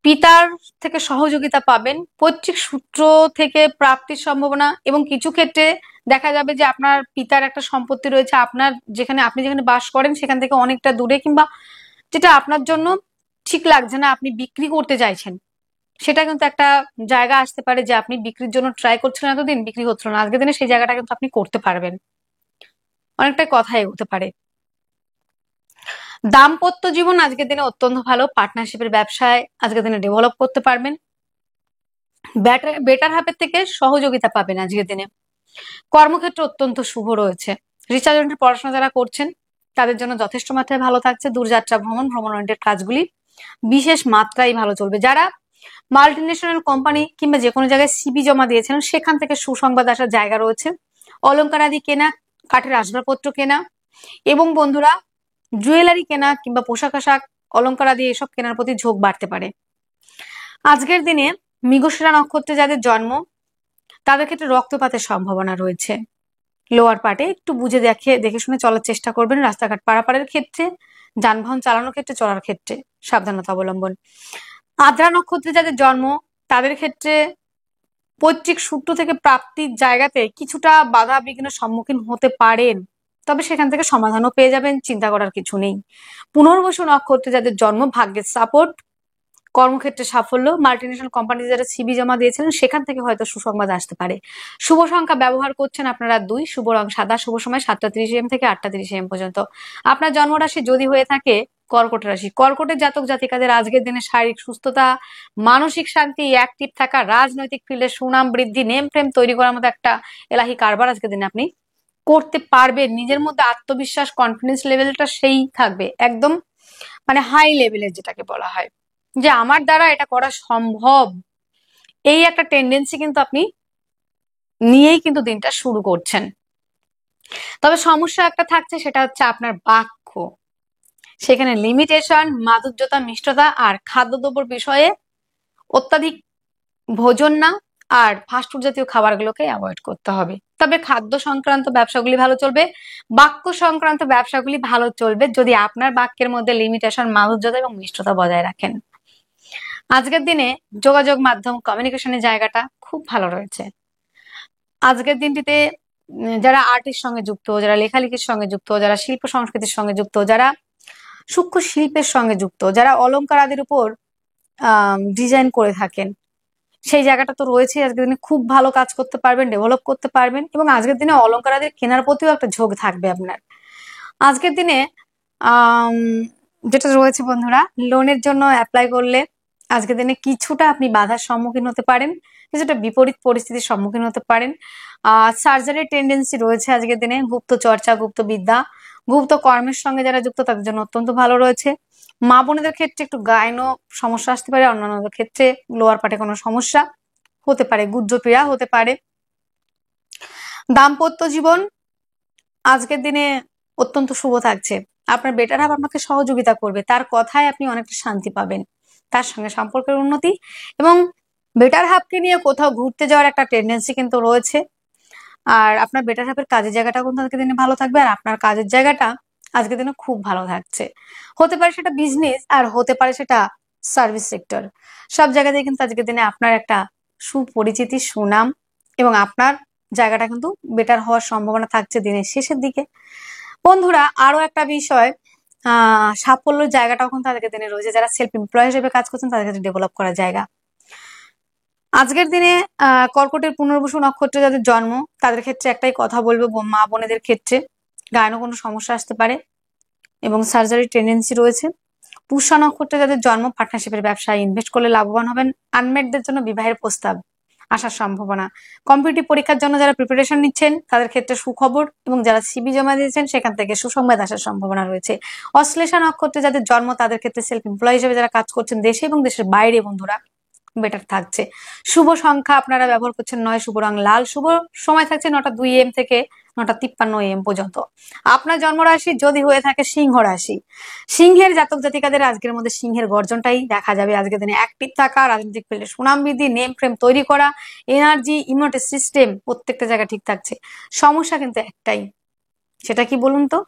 পিতার থেকে সহযোগিতা পাবেন, পৈতৃক সূত্র থেকে প্রাপ্তির সম্ভাবনা, এবং কিছু ক্ষেত্রে দেখা যাবে যে আপনার পিতার একটা সম্পত্তি রয়েছে আপনার আপনি যেখানে বাস করেন সেখান থেকে অনেকটা দূরে, কিংবা যেটা আপনার জন্য ঠিক লাগছে না, আপনি বিক্রি করতে চাইছেন, সেটা কিন্তু একটা জায়গা আসতে পারে যে আপনি বিক্রির জন্য ট্রাই করছিলেন এতদিন, বিক্রি হচ্ছিল না, আজকের দিনে সেই জায়গাটা কিন্তু আপনি করতে পারবেন, অনেকটাই কথা এগোতে পারে। দাম্পত্য জীবন আজকের দিনে অত্যন্ত ভালো, পার্টনারশিপের ব্যবসায় আজকের দিনে ডেভেলপ করতে পারবেন, বেটার হাফের থেকে সহযোগিতা পাবেন আজকের দিনে। কর্মক্ষেত্র অত্যন্ত শুভ রয়েছে। রিসার্চ পড়াশোনা যারা করছেন তাদের জন্য যথেষ্ট মাত্রায় ভালো থাকছে। দূরযাত্রা ভ্রমণ, ভ্রমণের কাজগুলি বিশেষ মাত্রায় ভালো চলবে। যারা মাল্টিনেশনাল কোম্পানি কিংবা যে কোনো জায়গায় সিভি জমা দিয়েছেন সেখান থেকে সুসংবাদ আসার জায়গা রয়েছে। অলংকার আদি কেনা, কাঠের আসবাবপত্র কেনা এবং বন্ধুরা জুয়েলারি কেনা কিংবা পোশাক আশাক, অলংকার আদি এসব কেনার প্রতি ঝোঁক বাড়তে পারে। আজকের দিনে মৃগশিরা নক্ষত্রে যাদের জন্ম, তাদের ক্ষেত্রে রক্তপাতের সম্ভাবনা রয়েছে। লোয়ার পার্টে একটু বুঝে দেখে শুনে চলার চেষ্টা করবেন। রাস্তাঘাট পারাপারের ক্ষেত্রে, যানবাহন চালানোর ক্ষেত্রে, চলার ক্ষেত্রে সাবধানতা অবলম্বন। আদ্রা নক্ষত্রে যাদের জন্ম, তাদের ক্ষেত্রে পৈতৃক সূত্র থেকে প্রাপ্তির জায়গাতে কিছুটা বাধা বিঘ্নের সম্মুখীন হতে পারেন, তবে সেখান থেকে সমাধানও পেয়ে যাবেন, চিন্তা করার কিছু নেই। পুনর্বসু নক্ষত্রে যাদের জন্ম, ভাগ্যের সাপোর্ট, কর্মক্ষেত্রে সাফল্য, মাল্টিনেশনাল কোম্পানি যারা সিভি জমা দিয়েছিলেন সেখান থেকে হয়তো সুসংবাদ আসতে পারে। শুভ সংখ্যা ব্যবহার করছেন আপনারা 2, শুভ রং সাদা, শুভ সময় 7টা 30 AM থেকে 8টা 30 AM পর্যন্ত। আপনার জন্মরাশি যদি হয়ে থাকে কর্কট রাশি, কর্কটের জাতক জাতিকাদের আজকের দিনে শারীরিক সুস্থতা, মানসিক শান্তি, অ্যাক্টিভ থাকা, রাজনৈতিক ফিল্ডে সুনাম বৃদ্ধি, নেম ফ্রেম তৈরি করার মতো একটা এলাহি কারবার আজকের দিনে আপনি করতে পারবেন। নিজের মধ্যে আত্মবিশ্বাস, কনফিডেন্স লেভেলটা সেই থাকবে একদম, মানে হাই লেভেলের, যেটাকে বলা হয় যে আমার দ্বারা এটা করা সম্ভব, এই একটা টেন্ডেন্সি কিন্তু আপনি নিয়েই কিন্তু দিনটা শুরু করছেন। তবে সমস্যা একটা থাকছে, সেটা হচ্ছে আপনার বাক্য, সেখানে লিমিটেশন, মাধুর্যতা, মিষ্টতা আর খাদ্যদ্রব্য বিষয়ে অত্যাধিক ভোজন না আর ফাস্টফুড জাতীয় খাবারগুলোকে অ্যাভয়েড করতে হবে। তবে খাদ্য সংক্রান্ত ব্যবসাগুলি ভালো চলবে, বাক্য সংক্রান্ত ব্যবসাগুলি ভালো চলবে যদি আপনার বাক্যের মধ্যে লিমিটেশন, মাধুর্যতা এবং মিষ্টতা বজায় রাখেন। আজকের দিনে যোগাযোগ মাধ্যম, কমিউনিকেশনের জায়গাটা খুব ভালো রয়েছে। আজকের দিনটিতে যারা আর্টের সঙ্গে যুক্ত, যারা লেখালেখির সঙ্গে যুক্ত, যারা শিল্প সংস্কৃতির সঙ্গে যুক্ত, যারা সূক্ষ্ম শিল্পের সঙ্গে যুক্ত, যারা অলংকার আদির উপর ডিজাইন করে থাকেন, সেই জায়গাটা তো রয়েছে। আজকের দিনে খুব ভালো কাজ করতে পারবেন, ডেভেলপ করতে পারবেন, এবং আজকের দিনে অলংকার আদির কেনার প্রতিও একটা ঝোঁক থাকবে আপনার। আজকের দিনে আম, যেটা রয়েছে বন্ধুরা, লোনের জন্য অ্যাপ্লাই করলে আজকের দিনে কিছুটা আপনি বাধার সম্মুখীন হতে পারেন, কিছুটা বিপরীত পরিস্থিতির সম্মুখীন হতে পারেন। সার্জারির টেন্ডেন্সি রয়েছে আজকের দিনে। গুপ্ত চর্চা, গুপ্ত বিদ্যা, গুপ্ত কর্মের সঙ্গে যারা যুক্ত তাদের জন্য অত্যন্ত ভালো রয়েছে। মা বোনেদের ক্ষেত্রে একটু গাইনো সমস্যা আসতে পারে, অন্যান্য ক্ষেত্রে লোয়ার পার্টে কোনো সমস্যা হতে পারে, গুজ্জপীড়া হতে পারে। দাম্পত্য জীবন আজকের দিনে অত্যন্ত শুভ থাকছে। আপনার বেটার হাফ আপনাকে সহযোগিতা করবে, তার কথায় আপনি অনেকটা শান্তি পাবেন, তার সঙ্গে সম্পর্কের উন্নতি, এবং বেটার হাফকে নিয়ে কোথাও ঘুরতে যাওয়ার একটা টেন্ডেন্সি কিন্তু রয়েছে। আর আপনার বেটার হাফের কাজের জায়গাটা কিন্তু আজকের দিনে ভালো থাকবে, আর আপনার কাজের জায়গাটা আজকের দিনে খুব ভালো থাকছে। হতে পারে সেটা বিজনেস, আর হতে পারে সেটা সার্ভিস সেক্টর। সব জায়গাতে কিন্তু আজকের দিনে আপনার একটা সুপরিচিতি, সুনাম, এবং আপনার জায়গাটা কিন্তু বেটার হওয়ার সম্ভাবনা থাকছে দিনের শেষের দিকে। বন্ধুরা, আরো একটা বিষয়, সাফল্যের জায়গাটাও কিন্তু তাদেরকে দিনে রয়েছে। যারা সেলফ এমপ্লয় হিসেবে কাজ করছেন তাদের কাছে ডেভেলপ করার জায়গা। আজকের দিনে কর্কটের পুনর্বসু নক্ষত্রে যাদের জন্ম তাদের ক্ষেত্রে একটাই কথা বলবো, মা বোনেদের ক্ষেত্রে গায়নো কোনো সমস্যা আসতে পারে এবং সার্জারির টেন্ডেন্সি রয়েছে। পুষ্যা নক্ষত্রে যাদের জন্ম পার্টনারশিপের ব্যবসায় ইনভেস্ট করলে লাভবান হবেন। আনমেডদের জন্য বিবাহের প্রস্তাব আসার সম্ভাবনা। কম্পিটিটিভ পরীক্ষার জন্য যারা প্রিপারেশন নিচ্ছেন তাদের ক্ষেত্রে সুখবর, এবং যারা সিবি জমা দিয়েছেন সেখান থেকে সুসংবাদ আসার সম্ভাবনা রয়েছে। অশ্লেষা নক্ষত্রে যাদের জন্ম তাদের ক্ষেত্রে সেলফ এমপ্লয় হিসেবে যারা কাজ করছেন দেশে এবং দেশের বাইরে, বন্ধুরা বেটার থাকছে। শুভ সংখ্যা আপনারা ব্যবহার করছেন 9, শুভ রং লাল, শুভ সময় থাকছে 9টা 2 AM থেকে 9টা 53 AM পর্যন্ত। আপনার জন্ম রাশি যদি হয়ে থাকে সিংহ রাশি, সিংহের জাতক জাতিকাদের আজকের মধ্যে সিংহের গর্জনটাই দেখা যাবে। আজকের দিনে অ্যাক্টিভ থাকা, রাজনৈতিক ফিল্ডে সুনাম বৃদ্ধি, নেম ফ্রেম তৈরি করা, এনার্জি, ইমিউনিটি সিস্টেম প্রত্যেকটা জায়গা ঠিক থাকছে। সমস্যা কিন্তু একটাই, সেটা কি বলুন তো?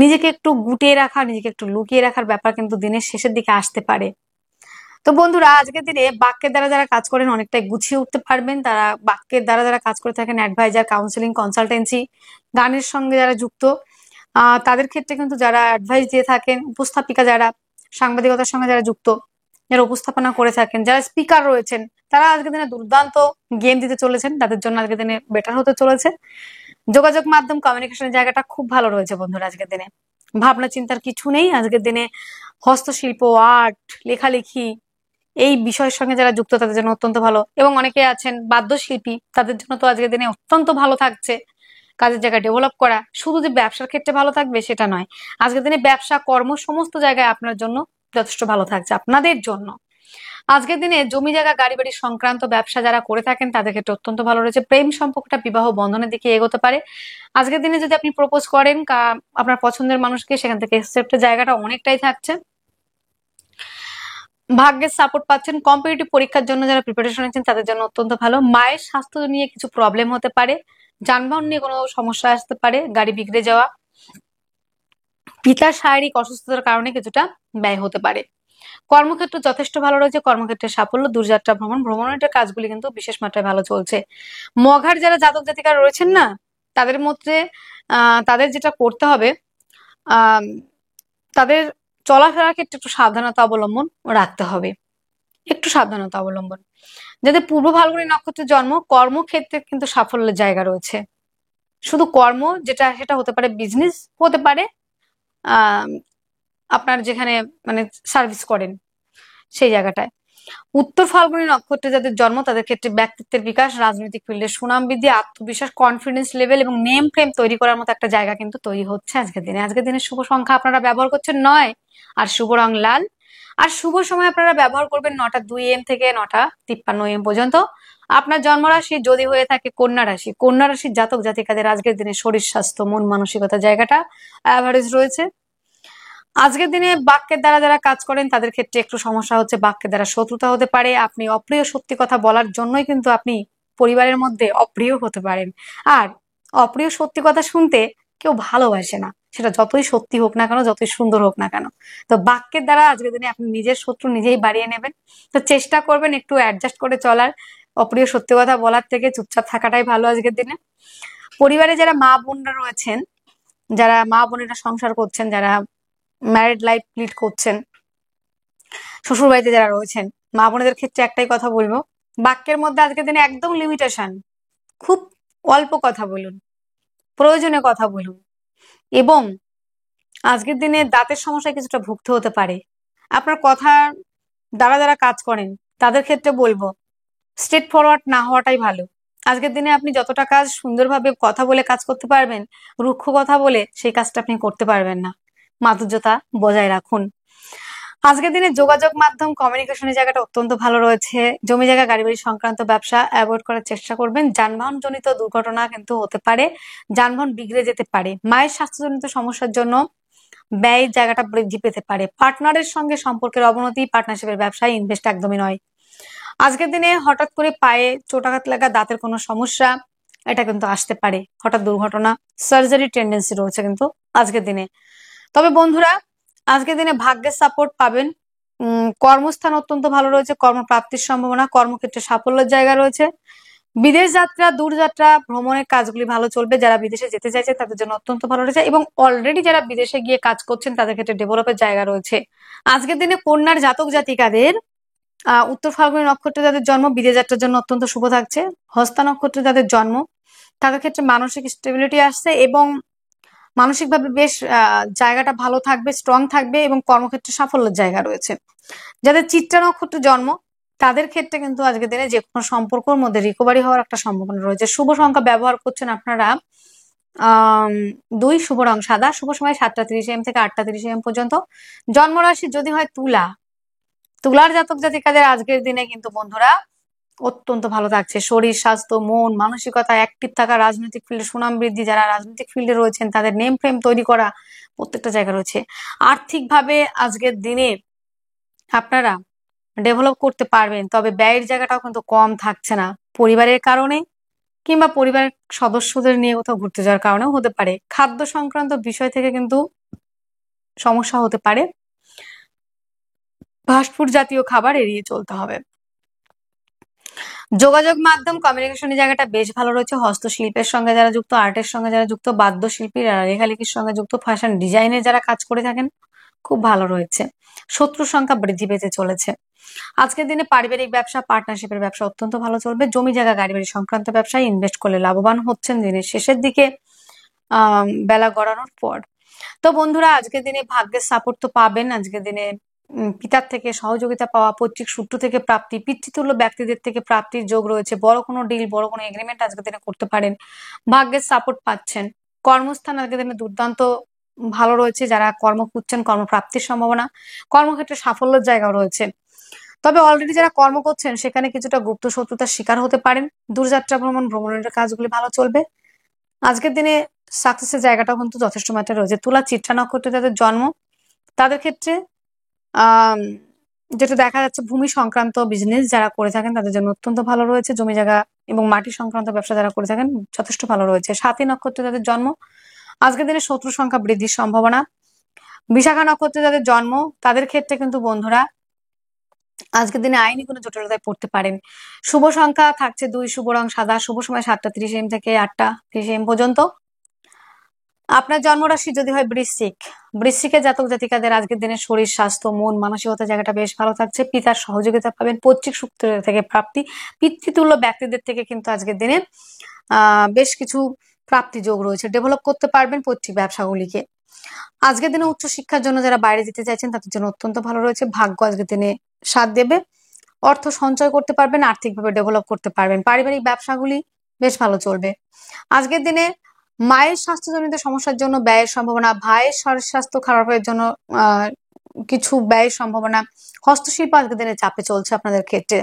নিজেকে একটু গুটিয়ে রাখা, নিজেকে একটু লুকিয়ে রাখার ব্যাপার কিন্তু দিনের শেষের দিকে আসতে পারে। তো বন্ধুরা, আজকের দিনে বাক্যের দ্বারা যারা কাজ করেন অনেকটাই গুছিয়ে উঠতে পারবেন। তারা বাক্যের দ্বারা যারা কাজ করে থাকেন, অ্যাডভাইজার, কাউন্সিলিং, কনসালটেন্সি, গানের সঙ্গে যারা যুক্ত, তাদের ক্ষেত্রে কিন্তু যারা অ্যাডভাইস দিয়ে থাকেন, উপস্থাপিকা যারা, সাংবাদিকতার সঙ্গে যারা যুক্ত, যারা উপস্থাপনা করে থাকেন, যারা স্পিকার রয়েছেন, তারা আজকের দিনে দুর্দান্ত গেম দিতে চলেছেন। তাদের জন্য আজকের দিনে বেটার হতে চলেছে। যোগাযোগ মাধ্যম, কমিউনিকেশনের জায়গাটা খুব ভালো রয়েছে বন্ধুরা আজকের দিনে। ভাবনা চিন্তার কিছু নেই আজকের দিনে। হস্তশিল্প, আর্ট, লেখালেখি, এই বিষয়ের সঙ্গে যারা যুক্ত তাদের জন্য অত্যন্ত ভালো, এবং অনেকে আছেন বাদ্যশিল্পী, তাদের জন্য তো আজকের দিনে অত্যন্ত ভালো থাকছে। কাজের জায়গা ডেভেলপ করা, শুধু যে ব্যবসার ক্ষেত্রে ভালো থাকবে সেটা নয়, আজকের দিনে ব্যবসা, কর্ম সমস্ত জায়গায় আপনার জন্য যথেষ্ট ভালো থাকছে আপনাদের জন্য। আজকের দিনে জমি জায়গা, গাড়ি বাড়ি সংক্রান্ত ব্যবসা যারা করে থাকেন তাদের ক্ষেত্রে অত্যন্ত ভালো রয়েছে। প্রেম সম্পর্কটা বিবাহ বন্ধনের দিকে এগোতে পারে। আজকের দিনে যদি আপনি প্রপোজ করেন আপনার পছন্দের মানুষকে, সেখান থেকে অ্যাকসেপ্টের জায়গাটা অনেকটাই থাকছে। ভাগ্যের সাপোর্ট পাচ্ছেন। কম্পিটিটিভ পরীক্ষার জন্য যারা প্রিপারেশন নিচ্ছেন তাদের জন্য অত্যন্ত ভালো। মায়ের স্বাস্থ্য নিয়ে কিছু প্রবলেম হতে পারে, যানবাহন নিয়ে কোনো সমস্যা আসতে পারে, গাড়ি বিগড়ে যাওয়া, পিতার শারীরিক অসুস্থতার কারণে কিছুটা ব্যয় হতে পারে। কর্মক্ষেত্র যথেষ্ট ভালো রয়েছে, কর্মক্ষেত্রে সাফল্য, দূরযাত্রা ভ্রমণ, ভ্রমণের কাজগুলি কিন্তু বিশেষ মাত্রায় ভালো চলছে। মঘার যারা জাতক জাতিকা রয়েছেন না, তাদের মধ্যে তাদের যেটা করতে হবে, আহ তাদের চলাফেরার ক্ষেত্রে একটু সাবধানতা অবলম্বন রাখতে হবে, একটু সাবধানতা অবলম্বন। যাদের পূর্ব ফাল্গুনী নক্ষত্রের জন্ম, কর্মক্ষেত্রে কিন্তু সাফল্যের জায়গা রয়েছে। শুধু কর্ম যেটা, সেটা হতে পারে বিজনেস, হতে পারে আহ আপনার যেখানে মানে সার্ভিস করেন সেই জায়গাটায়। উত্তর ফাল্গুনী নক্ষত্রে যাদের জন্ম তাদের ক্ষেত্রে ব্যক্তিত্বের বিকাশ, রাজনৈতিক ফিল্ডে সুনাম বৃদ্ধি, আত্মবিশ্বাস, কনফিডেন্স লেভেল এবং নেম ফ্রেম তৈরি করার মতো একটা জায়গা কিন্তু তৈরি হচ্ছে আজকের দিনে। আজকের দিনে শুভ সংখ্যা আপনারা ব্যবহার করছেন 9, আর শুভ রং লাল, আর শুভ সময় আপনারা ব্যবহার করবেন 9টা 2 AM থেকে 9টা 53 AM পর্যন্ত। আপনার জন্মরাশি যদি হয়ে থাকে কন্যা রাশি, কন্যা রাশির জাতক জাতিকাদের আজকের দিনে শরীর স্বাস্থ্য, মন মানসিকতা জায়গাটা অ্যাভারেজ রয়েছে। আজকের দিনে বাক্যের দ্বারা যারা কাজ করেন তাদের ক্ষেত্রে একটু সমস্যা হচ্ছে, বাক্যের দ্বারা শত্রুতা হতে পারে। আপনি অপ্রিয় সত্যি কথা বলার জন্যই কিন্তু আপনি পরিবারের মধ্যে অপ্রিয় হতে পারেন। আর অপ্রিয় সত্যি কথা শুনতে কেউ ভালোবাসে না, সেটা যতই সত্যি হোক না কেন, যতই সুন্দর হোক না কেন। তো বাক্যের দ্বারা আজকের দিনে আপনি নিজের শত্রু নিজেই বাড়িয়ে নেবেন। তো চেষ্টা করবেন একটু অ্যাডজাস্ট করে চলার, অপ্রিয় সত্যি কথা বলার থেকে চুপচাপ থাকাটাই ভালো আজকের দিনে। পরিবারে যারা মা বোনরা রয়েছেন, যারা মা বোনেরা সংসার করছেন, যারা ম্যারিড লাইফ লিড করছেন, শ্বশুর বাড়িতে যারা রয়েছেন, মা বোনেদের ক্ষেত্রে একটাই কথা বলবো, বাক্যের মধ্যে আজকের দিনে একদম লিমিটেশন, খুব অল্প কথা বলুন, প্রয়োজনে কথা বলুন। এবং আজকের দিনে দাঁতের সমস্যায় কিছুটা ভুগতে হতে পারে। আপনার কথার দ্বারা যারা কাজ করেন তাদের ক্ষেত্রে বলবো স্ট্রেট ফরওয়ার্ড না হওয়াটাই ভালো। আজকের দিনে আপনি যতটা কাজ সুন্দরভাবে কথা বলে কাজ করতে পারবেন, রুক্ষ কথা বলে সেই কাজটা আপনি করতে পারবেন না। মাধুর্যতা বজায় রাখুন। আজকের দিনে যোগাযোগ মাধ্যম কমিউনিকেশনের জায়গাটা অত্যন্ত ভালো রয়েছে। জমি জায়গা গাড়ি বাড়ি সংক্রান্ত ব্যবসা অ্যাভয়েড করার চেষ্টা করবেন। যানবাহন জনিত দুর্ঘটনা কিন্তু হতে পারে, যানবাহন বিগড়ে যেতে পারে। মায়ের স্বাস্থ্যজনিত সমস্যার জন্য ব্যয়ের জায়গাটা বৃদ্ধি পেতে পারে। পার্টনারের সঙ্গে সম্পর্কের অবনতি, পার্টনারশিপের ব্যবসায় ইনভেস্ট একদমই নয়। আজকের দিনে হঠাৎ করে পায়ে চোটাঘাত লাগা, দাঁতের কোনো সমস্যা, এটা কিন্তু আসতে পারে। হঠাৎ দুর্ঘটনা, সার্জারি টেন্ডেন্সি রয়েছে কিন্তু আজকের দিনে। তবে বন্ধুরা আজকের দিনে ভাগ্যের সাপোর্ট পাবেন। কর্মস্থান অত্যন্ত ভালো রয়েছে, কর্মপ্রাপ্তির সম্ভাবনা, কর্মক্ষেত্রে সাফল্যের জায়গা রয়েছে। বিদেশ যাত্রা, দূরযাত্রা, ভ্রমণের কাজগুলি ভালো চলবে। যারা বিদেশে যেতে চাইছে তাদের জন্য অত্যন্ত ভালো রয়েছে, এবং অলরেডি যারা বিদেশে গিয়ে কাজ করছেন তাদের ক্ষেত্রে ডেভেলপের জায়গা রয়েছে। আজকের দিনে কন্যার জাতক জাতিকাদের উত্তর ফাল্গুনী নক্ষত্রে যাদের জন্ম, বিদেশ যাত্রার জন্য অত্যন্ত শুভ থাকছে। হস্তা নক্ষত্রে যাদের জন্ম তাদের ক্ষেত্রে মানসিক স্টেবিলিটি আসছে, এবং মানসিকভাবে বেশ জায়গাটা ভালো থাকবে, স্ট্রং থাকবে, এবং কর্মক্ষেত্রে সাফল্যের জায়গা রয়েছে। যাদের চিত্রা নক্ষত্রে জন্ম তাদের ক্ষেত্রে কিন্তু আজকের দিনে যে কোনো সম্পর্কের মধ্যে রিকভারি হওয়ার একটা সম্ভাবনা রয়েছে। শুভ সংখ্যা ব্যবহার করছেন আপনারা 2, শুভ রং সাদা, শুভ সময় 7:30 AM থেকে 8:30 AM পর্যন্ত। জন্মরাশি যদি হয় তুলা, তুলার জাতক জাতিকাদের আজকের দিনে কিন্তু বন্ধুরা অত্যন্ত ভালো থাকছে। শরীর স্বাস্থ্য, মন, মানসিকতা, অ্যাক্টিভ থাকা, রাজনৈতিক ফিল্ডে সুনাম বৃদ্ধি, যারা রাজনৈতিক ফিল্ডে রয়েছেন তাদের নেম ফ্রেম তৈরি করা, প্রত্যেকটা জায়গা রয়েছে। আর্থিকভাবে আজকের দিনে আপনারা ডেভেলপ করতে পারবেন, তবে ব্যয়ের জায়গাটাও কিন্তু কম থাকছে না। পরিবারের কারণে কিংবা পরিবারের সদস্যদের নিয়ে কোথাও ঘুরতে যাওয়ার কারণেও হতে পারে। খাদ্য সংক্রান্ত বিষয় থেকে কিন্তু সমস্যা হতে পারে। ফাস্টফুড জাতীয় খাবার এড়িয়ে চলতে হবে। যোগাযোগ মাধ্যম কমিউনিকেশনের জায়গাটা বেশ ভালো রয়েছে। হস্তশিল্পের সঙ্গে যারা যুক্ত, আর্টের সঙ্গে যারা যুক্ত, বাদ্যশিল্পী, লেখালেখির সঙ্গে যুক্ত, ফ্যাশন ডিজাইনে যারা কাজ করে থাকেন, খুব ভালো রয়েছে। শত্রুর সংখ্যা বৃদ্ধি পেতে চলেছে। আজকের দিনে পারিবারিক ব্যবসা, পার্টনারশিপের ব্যবসা অত্যন্ত ভালো চলবে। জমি জায়গা গাড়ি বাড়ি সংক্রান্ত ব্যবসায় ইনভেস্ট করলে লাভবান হচ্ছেন দিনের শেষের দিকে, বেলা গড়ানোর পর। তো বন্ধুরা আজকের দিনে ভাগ্যের সাপোর্ট তো পাবেন। আজকের দিনে পিতার থেকে সহযোগিতা পাওয়া, পৈতৃক সূত্র থেকে প্রাপ্তি, পিতৃতুল্য ব্যক্তিদের থেকে প্রাপ্তির যোগ রয়েছে। বড় কোনো ডিল, বড় কোনো এগ্রিমেন্ট আজকের দিনে করতে পারেন। ভাগ্যের সাপোর্ট পাচ্ছেন। কর্মস্থান আজকের দিনে দুর্দান্ত ভালো রয়েছে। যারা কর্ম খুঁজছেন কর্মপ্রাপ্তির সম্ভাবনা, কর্মক্ষেত্রে সাফল্যের জায়গাও রয়েছে। তবে অলরেডি যারা কর্ম করছেন সেখানে কিছুটা গুপ্ত শত্রুতার শিকার হতে পারেন। দূরযাত্রা ভ্রমণ, ভ্রমণের কাজগুলি ভালো চলবে। আজকের দিনে সাকসেসের জায়গাটাও কিন্তু যথেষ্ট মাত্রায় রয়েছে। তুলা চিত্রা নক্ষত্রে যাদের জন্ম তাদের ক্ষেত্রে আহ যেটা দেখা যাচ্ছে, ভূমি সংক্রান্ত বিজনেস যারা করে থাকেন তাদের জন্য অত্যন্ত ভালো রয়েছে। জমি জায়গা এবং মাটি সংক্রান্ত ব্যবসা যারা করে থাকেন যথেষ্ট ভালো রয়েছে। সাথী নক্ষত্রে যাদের জন্ম আজকের দিনে শত্রু সংখ্যা বৃদ্ধির সম্ভাবনা। বিশাখা নক্ষত্রে যাদের জন্ম তাদের ক্ষেত্রে কিন্তু বন্ধুরা আজকের দিনে আইনি কোনো জটিলতায় পড়তে পারেন। শুভ সংখ্যা থাকছে 2, শুভ রং সাদা, শুভ সময় 7:30 AM থেকে 8:30 AM পর্যন্ত। আপনার জন্মরাশি যদি হয় বৃশ্চিক, বৃশ্চিকের জাতক জাতিকাদের আজকের দিনে শরীর স্বাস্থ্য, মন, মানসিকতা জায়গাটা বেশ ভালো থাকছে। পিতার সহযোগিতা পাবেন, পৈতৃক সূত্র থেকে প্রাপ্তি, পিতৃতুল্য ব্যক্তিদের থেকে কিন্তু আজকের দিনে বেশ কিছু প্রাপ্তি যোগ রয়েছে। ডেভেলপ করতে পারবেন পৈতৃক ব্যবসাগুলিকে। আজকের দিনে উচ্চশিক্ষার জন্য যারা বাইরে যেতে চাইছেন তাদের জন্য অত্যন্ত ভালো রয়েছে। ভাগ্য আজকের দিনে সাথ দেবে। অর্থ সঞ্চয় করতে পারবেন, আর্থিকভাবে ডেভেলপ করতে পারবেন। পারিবারিক ব্যবসাগুলি বেশ ভালো চলবে। আজকের দিনে মায়ের স্বাস্থ্যজনিত সমস্যার জন্য ব্যয়ের সম্ভাবনা, ভাইয়ের শরীর স্বাস্থ্য খারাপের জন্য কিছু ব্যয়ের সম্ভাবনা। হস্তশিল্প আজকের দিনে চাপে চলছে আপনাদের ক্ষেত্রে।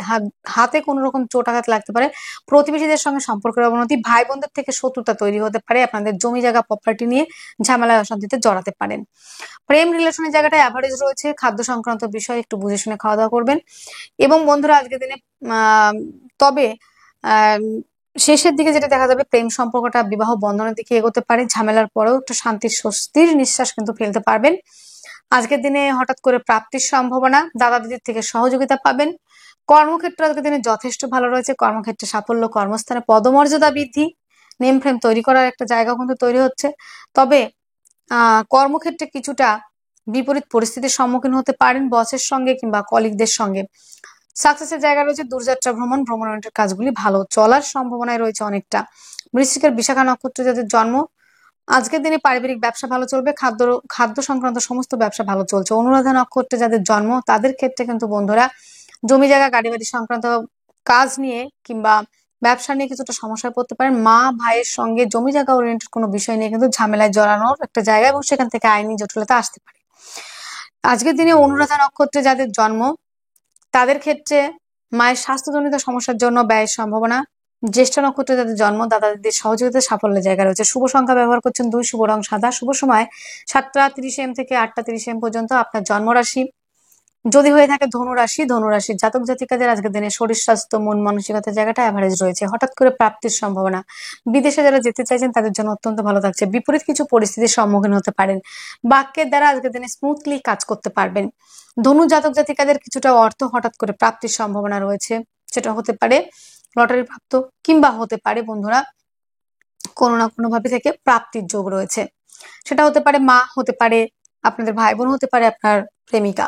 হাতে কোনো রকম চোটাঘাত লাগতে পারে। প্রতিবেশীদের সঙ্গে সম্পর্কের অবনতি, ভাই বোনদের থেকে শত্রুতা তৈরি হতে পারে। আপনাদের জমি জায়গা প্রপার্টি নিয়ে ঝামেলায় অশান্তিতে জড়াতে পারেন। প্রেম রিলেশনের জায়গাটায় অ্যাভারেজ রয়েছে। খাদ্য সংক্রান্ত বিষয় একটু বুঝে শুনে খাওয়া দাওয়া করবেন। এবং বন্ধুরা আজকের দিনে তবে শেষের দিকে যেটা দেখা যাবে, প্রেম সম্পর্কটা বিবাহ বন্ধনের দিকে এগোতে পারে। ঝামেলার পরেও একটা শান্তির স্বস্তির নিঃশ্বাস কিন্তু ফেলতে পারবেন। আজকের দিনে হঠাৎ করে প্রাপ্তির সম্ভাবনা, দাদা দিদির থেকে সহযোগিতা পাবেন। কর্মক্ষেত্র আজকের দিনে যথেষ্ট ভালো রয়েছে। কর্মক্ষেত্রে সাফল্য, কর্মস্থানে পদমর্যাদা বৃদ্ধি, নেম ফ্রেম তৈরি করার একটা জায়গা কিন্তু তৈরি হচ্ছে। তবে কর্মক্ষেত্রে কিছুটা বিপরীত পরিস্থিতির সম্মুখীন হতে পারেন বসের সঙ্গে কিংবা কলিগদের সঙ্গে। সাকসেসের জায়গা রয়েছে দূরযাত্রা ভ্রমণের কাজগুলি ভালো চলার সম্ভাবনায় রয়েছে অনেকটা। বৃশ্চিকের বিশাখা নক্ষত্রে যাদের জন্ম, আজকের দিনে পারিবারিক ব্যবসা ভালো চলবে, খাদ্য সংক্রান্ত সমস্ত ব্যবসা ভালো চলছে। অনুরাধা নক্ষত্রে যাদের জন্ম তাদের ক্ষেত্রে কিন্তু বন্ধুরা জমি জায়গা গাড়ি বাড়ি সংক্রান্ত কাজ নিয়ে কিংবা ব্যবসা নিয়ে কিছুটা সমস্যায় পড়তে পারেন। মা ভাইয়ের সঙ্গে জমি জায়গা ওরিয়েন্টেড কোনো বিষয় নিয়ে কিন্তু ঝামেলায় জড়ানোর একটা জায়গা এবং সেখান থেকে আইনি জটিলতা আসতে পারে। আজকের দিনে অনুরাধা নক্ষত্রে যাদের জন্ম তাদের ক্ষেত্রে মায়ের স্বাস্থ্যজনিত সমস্যার জন্য ব্যয়ের সম্ভাবনা। জ্যেষ্ঠ নক্ষত্রে যাদের জন্ম দাদা দিদির সহযোগিতা সাফল্যের জায়গা রয়েছে। শুভ সংখ্যা ব্যবহার করছেন 2, শুভ রং সাদা। শুভ সময় 7টা 30 AM থেকে 8টা 30 AM পর্যন্ত। আপনার জন্মরাশি যদি হয়ে থাকে ধনুরাশির জাতক জাতিকাদের আজকের দিনে শরীর স্বাস্থ্য মন মানসিকতার জায়গাটা অ্যাভারেজ রয়েছে। হঠাৎ করে প্রাপ্তির সম্ভাবনা। বিদেশে যারা যেতে চাইছেন তাদের জন্য অত্যন্ত ভালো থাকছে। বিপরীত কিছু পরিস্থিতির সম্মুখীন হতে পারেন। বাক্যের দ্বারা আজকের দিনে স্মুথলি কাজ করতে পারবেন। ধনু জাতক জাতিকাদের কিছুটা অর্থ হঠাৎ করে প্রাপ্তির সম্ভাবনা রয়েছে। সেটা হতে পারে লটারি প্রাপ্ত কিংবা হতে পারে বন্ধুরা কোনো না কোনো ভাবে থেকে প্রাপ্তির যোগ রয়েছে। সেটা হতে পারে মা, হতে পারে আপনাদের ভাই বোন, হতে পারে আপনার প্রেমিকা।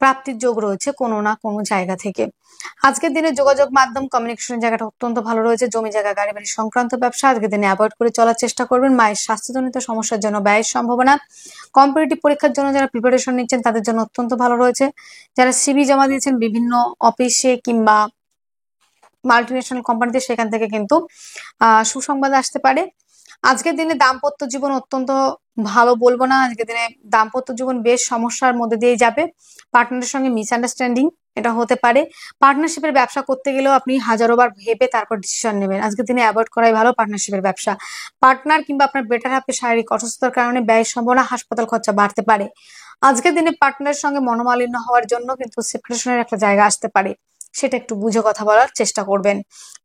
প্রাপ্তির যোগ রয়েছে কোনো না কোনো জায়গা থেকে। আজকের দিনে যোগাযোগ মাধ্যম কমিউনিকেশনের জায়গাটা অত্যন্ত ভালো রয়েছে। জমি জায়গা গাড়ি বাড়ি সংক্রান্ত ব্যবসা আজকের দিনে অ্যাভয়েড করে চলার চেষ্টা করবেন। মায়ের স্বাস্থ্যজনিত সমস্যার জন্য ব্যয়ের সম্ভাবনা। কম্পিটিটিভ পরীক্ষার জন্য যারা প্রিপারেশন নিচ্ছেন তাদের জন্য অত্যন্ত ভালো রয়েছে। যারা সিভি জমা দিয়েছেন বিভিন্ন অফিসে কিংবা মাল্টিনেশনাল কোম্পানিতে সেখান থেকে কিন্তু সুসংবাদ আসতে পারে। আজকের দিনে দাম্পত্য জীবন অত্যন্ত ভালো বলবো না, আজকের দিনে দাম্পত্য জীবন বেশ সমস্যার মধ্যে দিয়ে যাবে। পার্টনারের সঙ্গে মিসআন্ডারস্ট্যান্ডিং এটা হতে পারে। পার্টনারশিপের ব্যবসা করতে গেলেও আপনি হাজারোবার ভেবে তারপর ডিসিশন নেবেন। আজকের দিনে অ্যাভয়েড করাই ভালো পার্টনারশিপের ব্যবসা। পার্টনার কিংবা আপনার বেটার হাফের শারীরিক অসুস্থতার কারণে ব্যয়ের সম্ভাবনা, হাসপাতাল খরচা বাড়তে পারে। আজকের দিনে পার্টনারের সঙ্গে মনোমালিন্য হওয়ার জন্য কিন্তু সেপারেশনের একটা জায়গা আসতে পারে, সেটা একটু বুঝে কথা বলার চেষ্টা করবেন।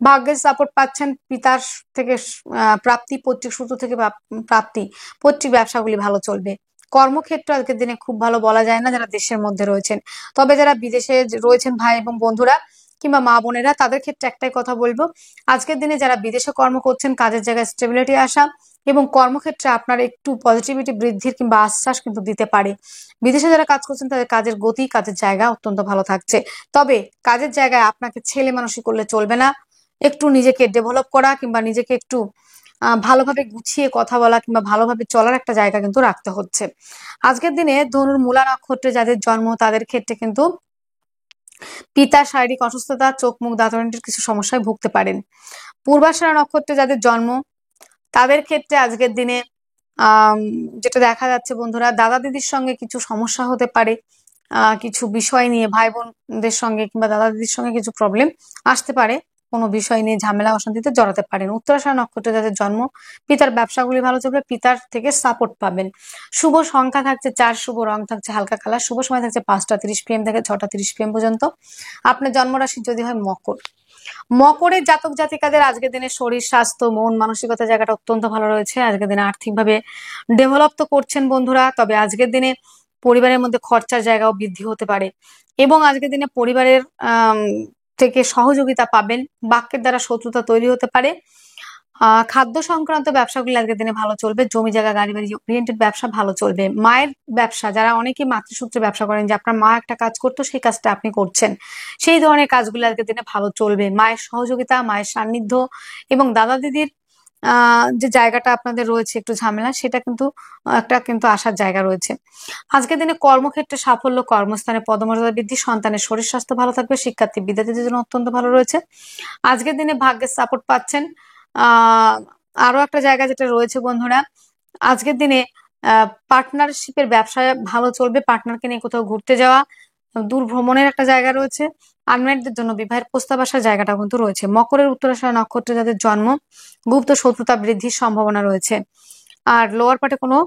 ভাগ্যের সাপোর্ট পাচ্ছেন পিতার থেকে প্রাপ্তি, পৈতৃক সূত্র থেকে প্রাপ্তি, পৈতৃক ব্যবসাগুলি ভালো চলবে। কর্মক্ষেত্র আজকের দিনে খুব ভালো বলা যায় না যারা দেশের মধ্যে রয়েছেন, তবে যারা বিদেশে রয়েছেন ভাই এবং বন্ধুরা কিংবা মা বোনেরা তাদের ক্ষেত্রে একটাই কথা বলবো, আজকের দিনে যারা বিদেশে কর্ম করছেন কাজের জায়গায় স্টেবিলিটি আসা এবং কর্মক্ষেত্রে আপনার একটু পজিটিভিটি বৃদ্ধির কিংবা আশ্বাস কিন্তু দিতে পারে। বিদেশে যারা কাজ করছেন তাদের কাজের গতি, কাজের জায়গা অত্যন্ত ভালো থাকছে। তবে কাজের জায়গায় আপনাকে ছেলে মানুষই করলে চলবে না, একটু নিজেকে ডেভেলপ করা কিংবা নিজেকে একটু ভালোভাবে গুছিয়ে কথা বলা কিংবা ভালোভাবে চলার একটা জায়গা কিন্তু রাখতে হচ্ছে। আজকের দিনে ধনুর মূলা নক্ষত্রে যাদের জন্ম তাদের ক্ষেত্রে কিন্তু পিতার শারীরিক অসুস্থতা, চোখ মুখ দাঁতনের কিছু সমস্যায় ভুগতে পারেন। পূর্বাষাঢ়া নক্ষত্রে যাদের জন্ম তাদের ক্ষেত্রে আজকের দিনে যেটা দেখা যাচ্ছে বন্ধুরা, দাদা দিদির সঙ্গে কিছু সমস্যা হতে পারে। কিছু বিষয় নিয়ে ভাই বোনদের সঙ্গে কিংবা দাদা দিদির সঙ্গে কিছু প্রবলেম আসতে পারে, কোনো বিষয় নিয়ে ঝামেলা অশান্তিতে জড়াতে পারেন। উত্তরাষাঢ়া নক্ষত্রে যাদের জন্ম পিতার ব্যবসাগুলি ভালো চলবে, পিতার থেকে সাপোর্ট পাবেন। শুভ সংখ্যা থাকছে 4, শুভ রং থাকছে হালকা কালার। শুভ সময় থাকছে 5টা 30 PM থেকে 6টা 30 PM পর্যন্ত। আপনার জন্মরাশি যদি হয় মকর, মকরের জাতক জাতিকাদের আজকের দিনে শরীর স্বাস্থ্য মন মানসিকতার জায়গাটা অত্যন্ত ভালো রয়েছে। আজকের দিনে আর্থিকভাবে ডেভেলপ তো করছেন বন্ধুরা, তবে আজকের দিনে পরিবারের মধ্যে খরচার জায়গাও বৃদ্ধি হতে পারে এবং আজকের দিনে পরিবারের থেকে সহযোগিতা পাবেন। বাক্যের দ্বারা শত্রুতা তৈরি হতে পারে। খাদ্য সংক্রান্ত ব্যবসাগুলো আজকের দিনে ভালো চলবে। জমি জায়গা গাড়ি বাড়ি ওরিয়েন্টেড ব্যবসা ভালো চলবে। মায়ের ব্যবসা, যারা অনেকে মাতৃসূত্রে ব্যবসা করেন, যে আপনার মা একটা কাজ করতো সেই কাজটা আপনি করছেন, সেই ধরনের কাজগুলো আজকের দিনে ভালো চলবে। মায়ের সহযোগিতা, মায়ের সান্নিধ্য এবং দাদা দিদির যে জায়গাটা আপনাদের রয়েছে একটু ঝামেলা, সেটা কিন্তু একটা কিন্তু আসার জায়গা রয়েছে। আজকের দিনে কর্মক্ষেত্রে সাফল্য, কর্মস্থানে পদমর্যাদা বৃদ্ধি, সন্তানের শরীর স্বাস্থ্য ভালো থাকবে, শিক্ষার্থী বিদ্যার্থীদের জন্য অত্যন্ত ভালো রয়েছে। আজকের দিনে ভাগ্যের সাপোর্ট পাচ্ছেন। আরো একটা জায়গা যেটা রয়েছে বন্ধুরা, আজকের দিনে পার্টনারশিপের ব্যবসায় ভালো চলবে। পার্টনারকে নিয়ে কোথাও ঘুরতে যাওয়া, দূর ভ্রমণের একটা জায়গা রয়েছে। আনম্যারিডদের জন্য বিবাহের প্রস্তাব আসার জায়গাটা কিন্তু রয়েছে। মকরের উত্তরাষাঢ়া নক্ষত্রে যাদের জন্ম গুপ্ত শত্রুতা বৃদ্ধির সম্ভাবনা রয়েছে আর লোয়ার পার্টে কোনো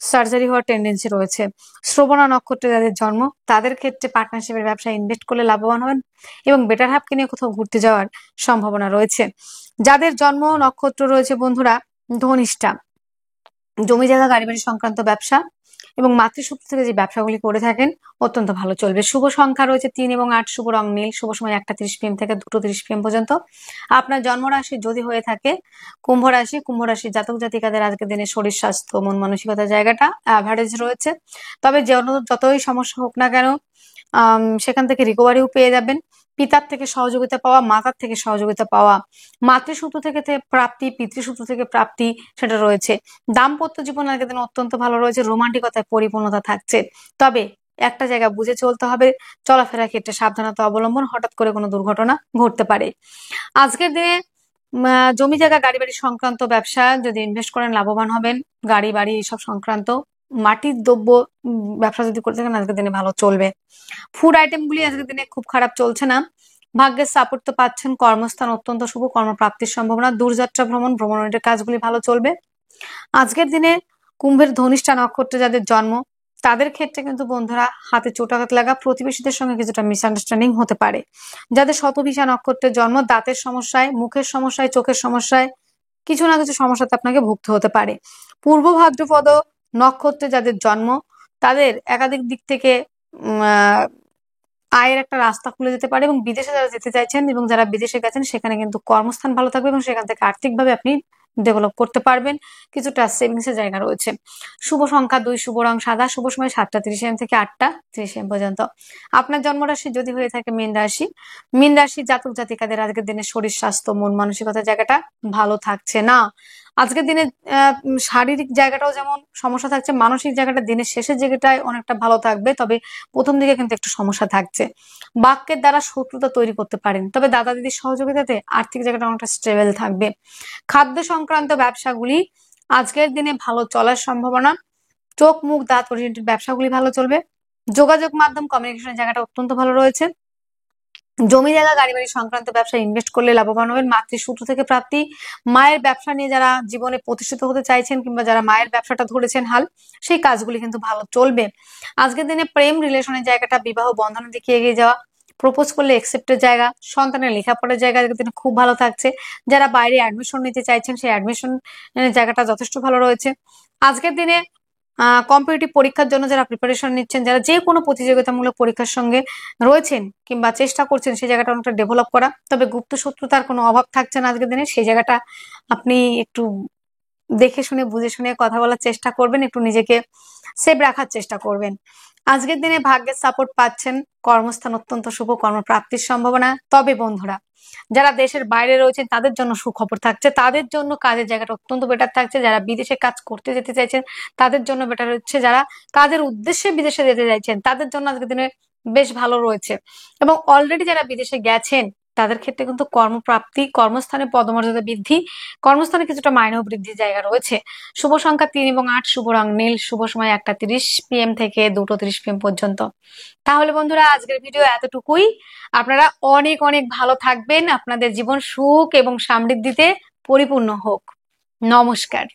সার্জারি হওয়ার টেন্ডেন্সি রয়েছে। শ্রবণা নক্ষত্রে যাদের জন্ম তাদের ক্ষেত্রে পার্টনারশিপের ব্যবসায় ইনভেস্ট করলে লাভবান হবেন এবং বেটার হাফকে নিয়ে কোথাও ঘুরতে যাওয়ার সম্ভাবনা রয়েছে। যাদের জন্ম নক্ষত্র রয়েছে বন্ধুরা ধনিষ্ঠা, জমি জায়গা গাড়ি বাড়ি সংক্রান্ত ব্যবসা এবং মাতৃসূত্র থেকে যে ব্যবসাগুলি করে থাকেন অত্যন্ত ভালো চলবে। শুভ সংখ্যা রয়েছে 3 এবং 8, শুভ রং নীল, শুভ সময় 1:30 PM থেকে 2:30 PM পর্যন্ত। আপনার জন্মরাশি যদি হয়ে থাকে কুম্ভ রাশি, কুম্ভ রাশির জাতক জাতিকাদের আজকের দিনে শরীর স্বাস্থ্য মন মানসিকতার জায়গাটা অ্যাভারেজ রয়েছে। তবে যতই সমস্যা হোক না কেন সেখান থেকে রিকভারিও পেয়ে যাবেন। পিতার থেকে সহযোগিতা পাওয়া, মাতার থেকে সহযোগিতা পাওয়া, মাতৃসূত্র থেকে প্রাপ্তি, পিতৃসূত্র থেকে প্রাপ্তি সেটা রয়েছে। দাম্পত্য জীবন আজকের দিনে অত্যন্ত ভালো রয়েছে, রোমান্টিকতায় পরিপূর্ণতা থাকছে। তবে একটা জায়গা বুঝে চলতে হবে, চলাফেরার ক্ষেত্রে সাবধানতা অবলম্বন, হঠাৎ করে কোনো দুর্ঘটনা ঘটতে পারে। আজকের দিনে জমি জায়গা গাড়ি বাড়ি সংক্রান্ত ব্যবসা যদি ইনভেস্ট করেন লাভবান হবেন। গাড়ি বাড়ি এইসব সংক্রান্ত মাটির দ্রব্য ব্যবসা যদি করতে থাকেন আজকের দিনে ভালো চলবে। ফুড আইটেম গুলি আজকের দিনে খুব খারাপ চলছে না। ভাগ্যের সাপোর্ট তো পাচ্ছেন, কর্মস্থান অত্যন্ত শুভ, কর্মপ্রাপ্তির সম্ভাবনা, দূরযাত্রা ভ্রমণের কাজগুলি ভালো চলবে। আজকের দিনে কুম্ভের ধনিষ্ঠা নক্ষত্রে যাদের জন্ম তাদের ক্ষেত্রে কিন্তু বন্ধুরা হাতে চোটাঘাত লাগা, প্রতিবেশীদের সঙ্গে কিছুটা মিসআন্ডারস্ট্যান্ডিং হতে পারে। যাদের শতভিষা নক্ষত্রের জন্ম দাঁতের সমস্যায়, মুখের সমস্যায়, চোখের সমস্যায় কিছু না কিছু সমস্যাতে আপনাকে ভুগতে হতে পারে। পূর্ব ভাদ্রপদ নক্ষত্রে যাদের জন্ম তাদের একাধিক দিক থেকে আয়ের একটা রাস্তা খুলে যেতে পারে, এবং বিদেশে যারা যেতে চাইছেন এবং যারা বিদেশে গেছেন সেখানে কিন্তু কর্মস্থান ভালো থাকবে এবং সেখান থেকে আর্থিকভাবে আপনি ডেভেলপ করতে পারবেন, কিছুটা সেভিংস এর জায়গা রয়েছে। শুভ সংখ্যা 2, শুভ রং সাদা, শুভ সময় 7:30 AM থেকে 8:30 AM পর্যন্ত। আপনার জন্মরাশি যদি হয়ে থাকে মীন রাশি, মীন রাশি জাতক জাতিকাদের আজকের দিনে শরীর স্বাস্থ্য মন মানসিকতার জায়গাটা ভালো থাকছে না। আজকের দিনে শারীরিক জায়গাটাও যেমন সমস্যা থাকছে, মানসিক জায়গাটা দিনের শেষের জায়গাটায় অনেকটা ভালো থাকবে, তবে প্রথম দিকে কিন্তু একটু সমস্যা থাকছে। বাক্যের দ্বারা শত্রুতা তৈরি করতে পারেন, তবে দাদা দিদির সহযোগিতাতে আর্থিক জায়গাটা অনেকটা স্টেবল থাকবে। খাদ্য সংক্রান্ত ব্যবসাগুলি আজকের দিনে ভালো চলার সম্ভাবনা, চোখ মুখ দাঁত ওরিয়েন্টেড ব্যবসাগুলি ভালো চলবে। যোগাযোগ মাধ্যম কমিউনিকেশনের জায়গাটা অত্যন্ত ভালো রয়েছে। জমি জায়গা গাড়ি বাড়ি সংক্রান্ত ব্যবসা ইনভেস্ট করলে লাভবান হবেন। মাতৃসূত্র থেকে প্রাপ্তি, মায়ের ব্যবসা নিয়ে যারা জীবনে প্রতিষ্ঠিত হতে চাইছেন কিংবা যারা মায়ের ব্যবসাটা ধরেছেন হাল, সেই কাজগুলি কিন্তু ভালো চলবে। আজকের দিনে প্রেম রিলেশনের জায়গাটা বিবাহ বন্ধনের দিকে এগিয়ে যাওয়া, প্রপোজ করলে একসেপ্টের জায়গা, সন্তানের লেখাপড়ার জায়গা আজকের দিনে খুব ভালো থাকছে। যারা বাইরে অ্যাডমিশন নিতে চাইছেন সেই অ্যাডমিশন জায়গাটা যথেষ্ট ভালো রয়েছে। আজকের দিনে কম্পিটিটিভ পরীক্ষার জন্য যারা প্রিপারেশন নিচ্ছেন, যারা যে কোনো প্রতিযোগিতামূলক পরীক্ষার সঙ্গে রয়েছেন কিংবা চেষ্টা করছেন সেই জায়গাটা অনেকটা ডেভেলপ করা, তবে গুপ্ত শত্রুতার কোনো অভাব থাকছে না আজকের দিনে। সেই জায়গাটা আপনি একটু দেখে শুনে বুঝে শুনে কথা বলার চেষ্টা করবেন, একটু নিজেকে সেভ রাখার চেষ্টা করবেন। আজকের দিনে ভাগ্যের সাপোর্ট পাচ্ছেন, কর্মস্থান অত্যন্ত শুভ, কর্মপ্রাপ্তির সম্ভাবনা। তবে বন্ধুরা যারা দেশের বাইরে রয়েছেন তাদের জন্য সুখবর থাকছে, তাদের জন্য কাজের জায়গাটা অত্যন্ত বেটার থাকছে। যারা বিদেশে কাজ করতে যেতে চাইছেন তাদের জন্য বেটার হচ্ছে, যারা কাজের উদ্দেশ্যে বিদেশে যেতে চাইছেন তাদের জন্য আজকের দিনে বেশ ভালো রয়েছে, এবং অলরেডি যারা বিদেশে গেছেন তাদের ক্ষেত্রে কিন্তু কর্মপ্রাপ্তি, কর্মস্থানে পদমর্যাদা বৃদ্ধি, কর্মস্থানে কিছুটা মাইনেও বৃদ্ধির জায়গা রয়েছে। শুভ সংখ্যা 3 এবং 8, শুভ রং নীল, শুভ সময় 1:30 PM থেকে 2:30 PM পর্যন্ত। তাহলে বন্ধুরা আজকের ভিডিও এতটুকুই। আপনারা অনেক অনেক ভালো থাকবেন, আপনাদের জীবন সুখ এবং সমৃদ্ধিতে পরিপূর্ণ হোক। নমস্কার।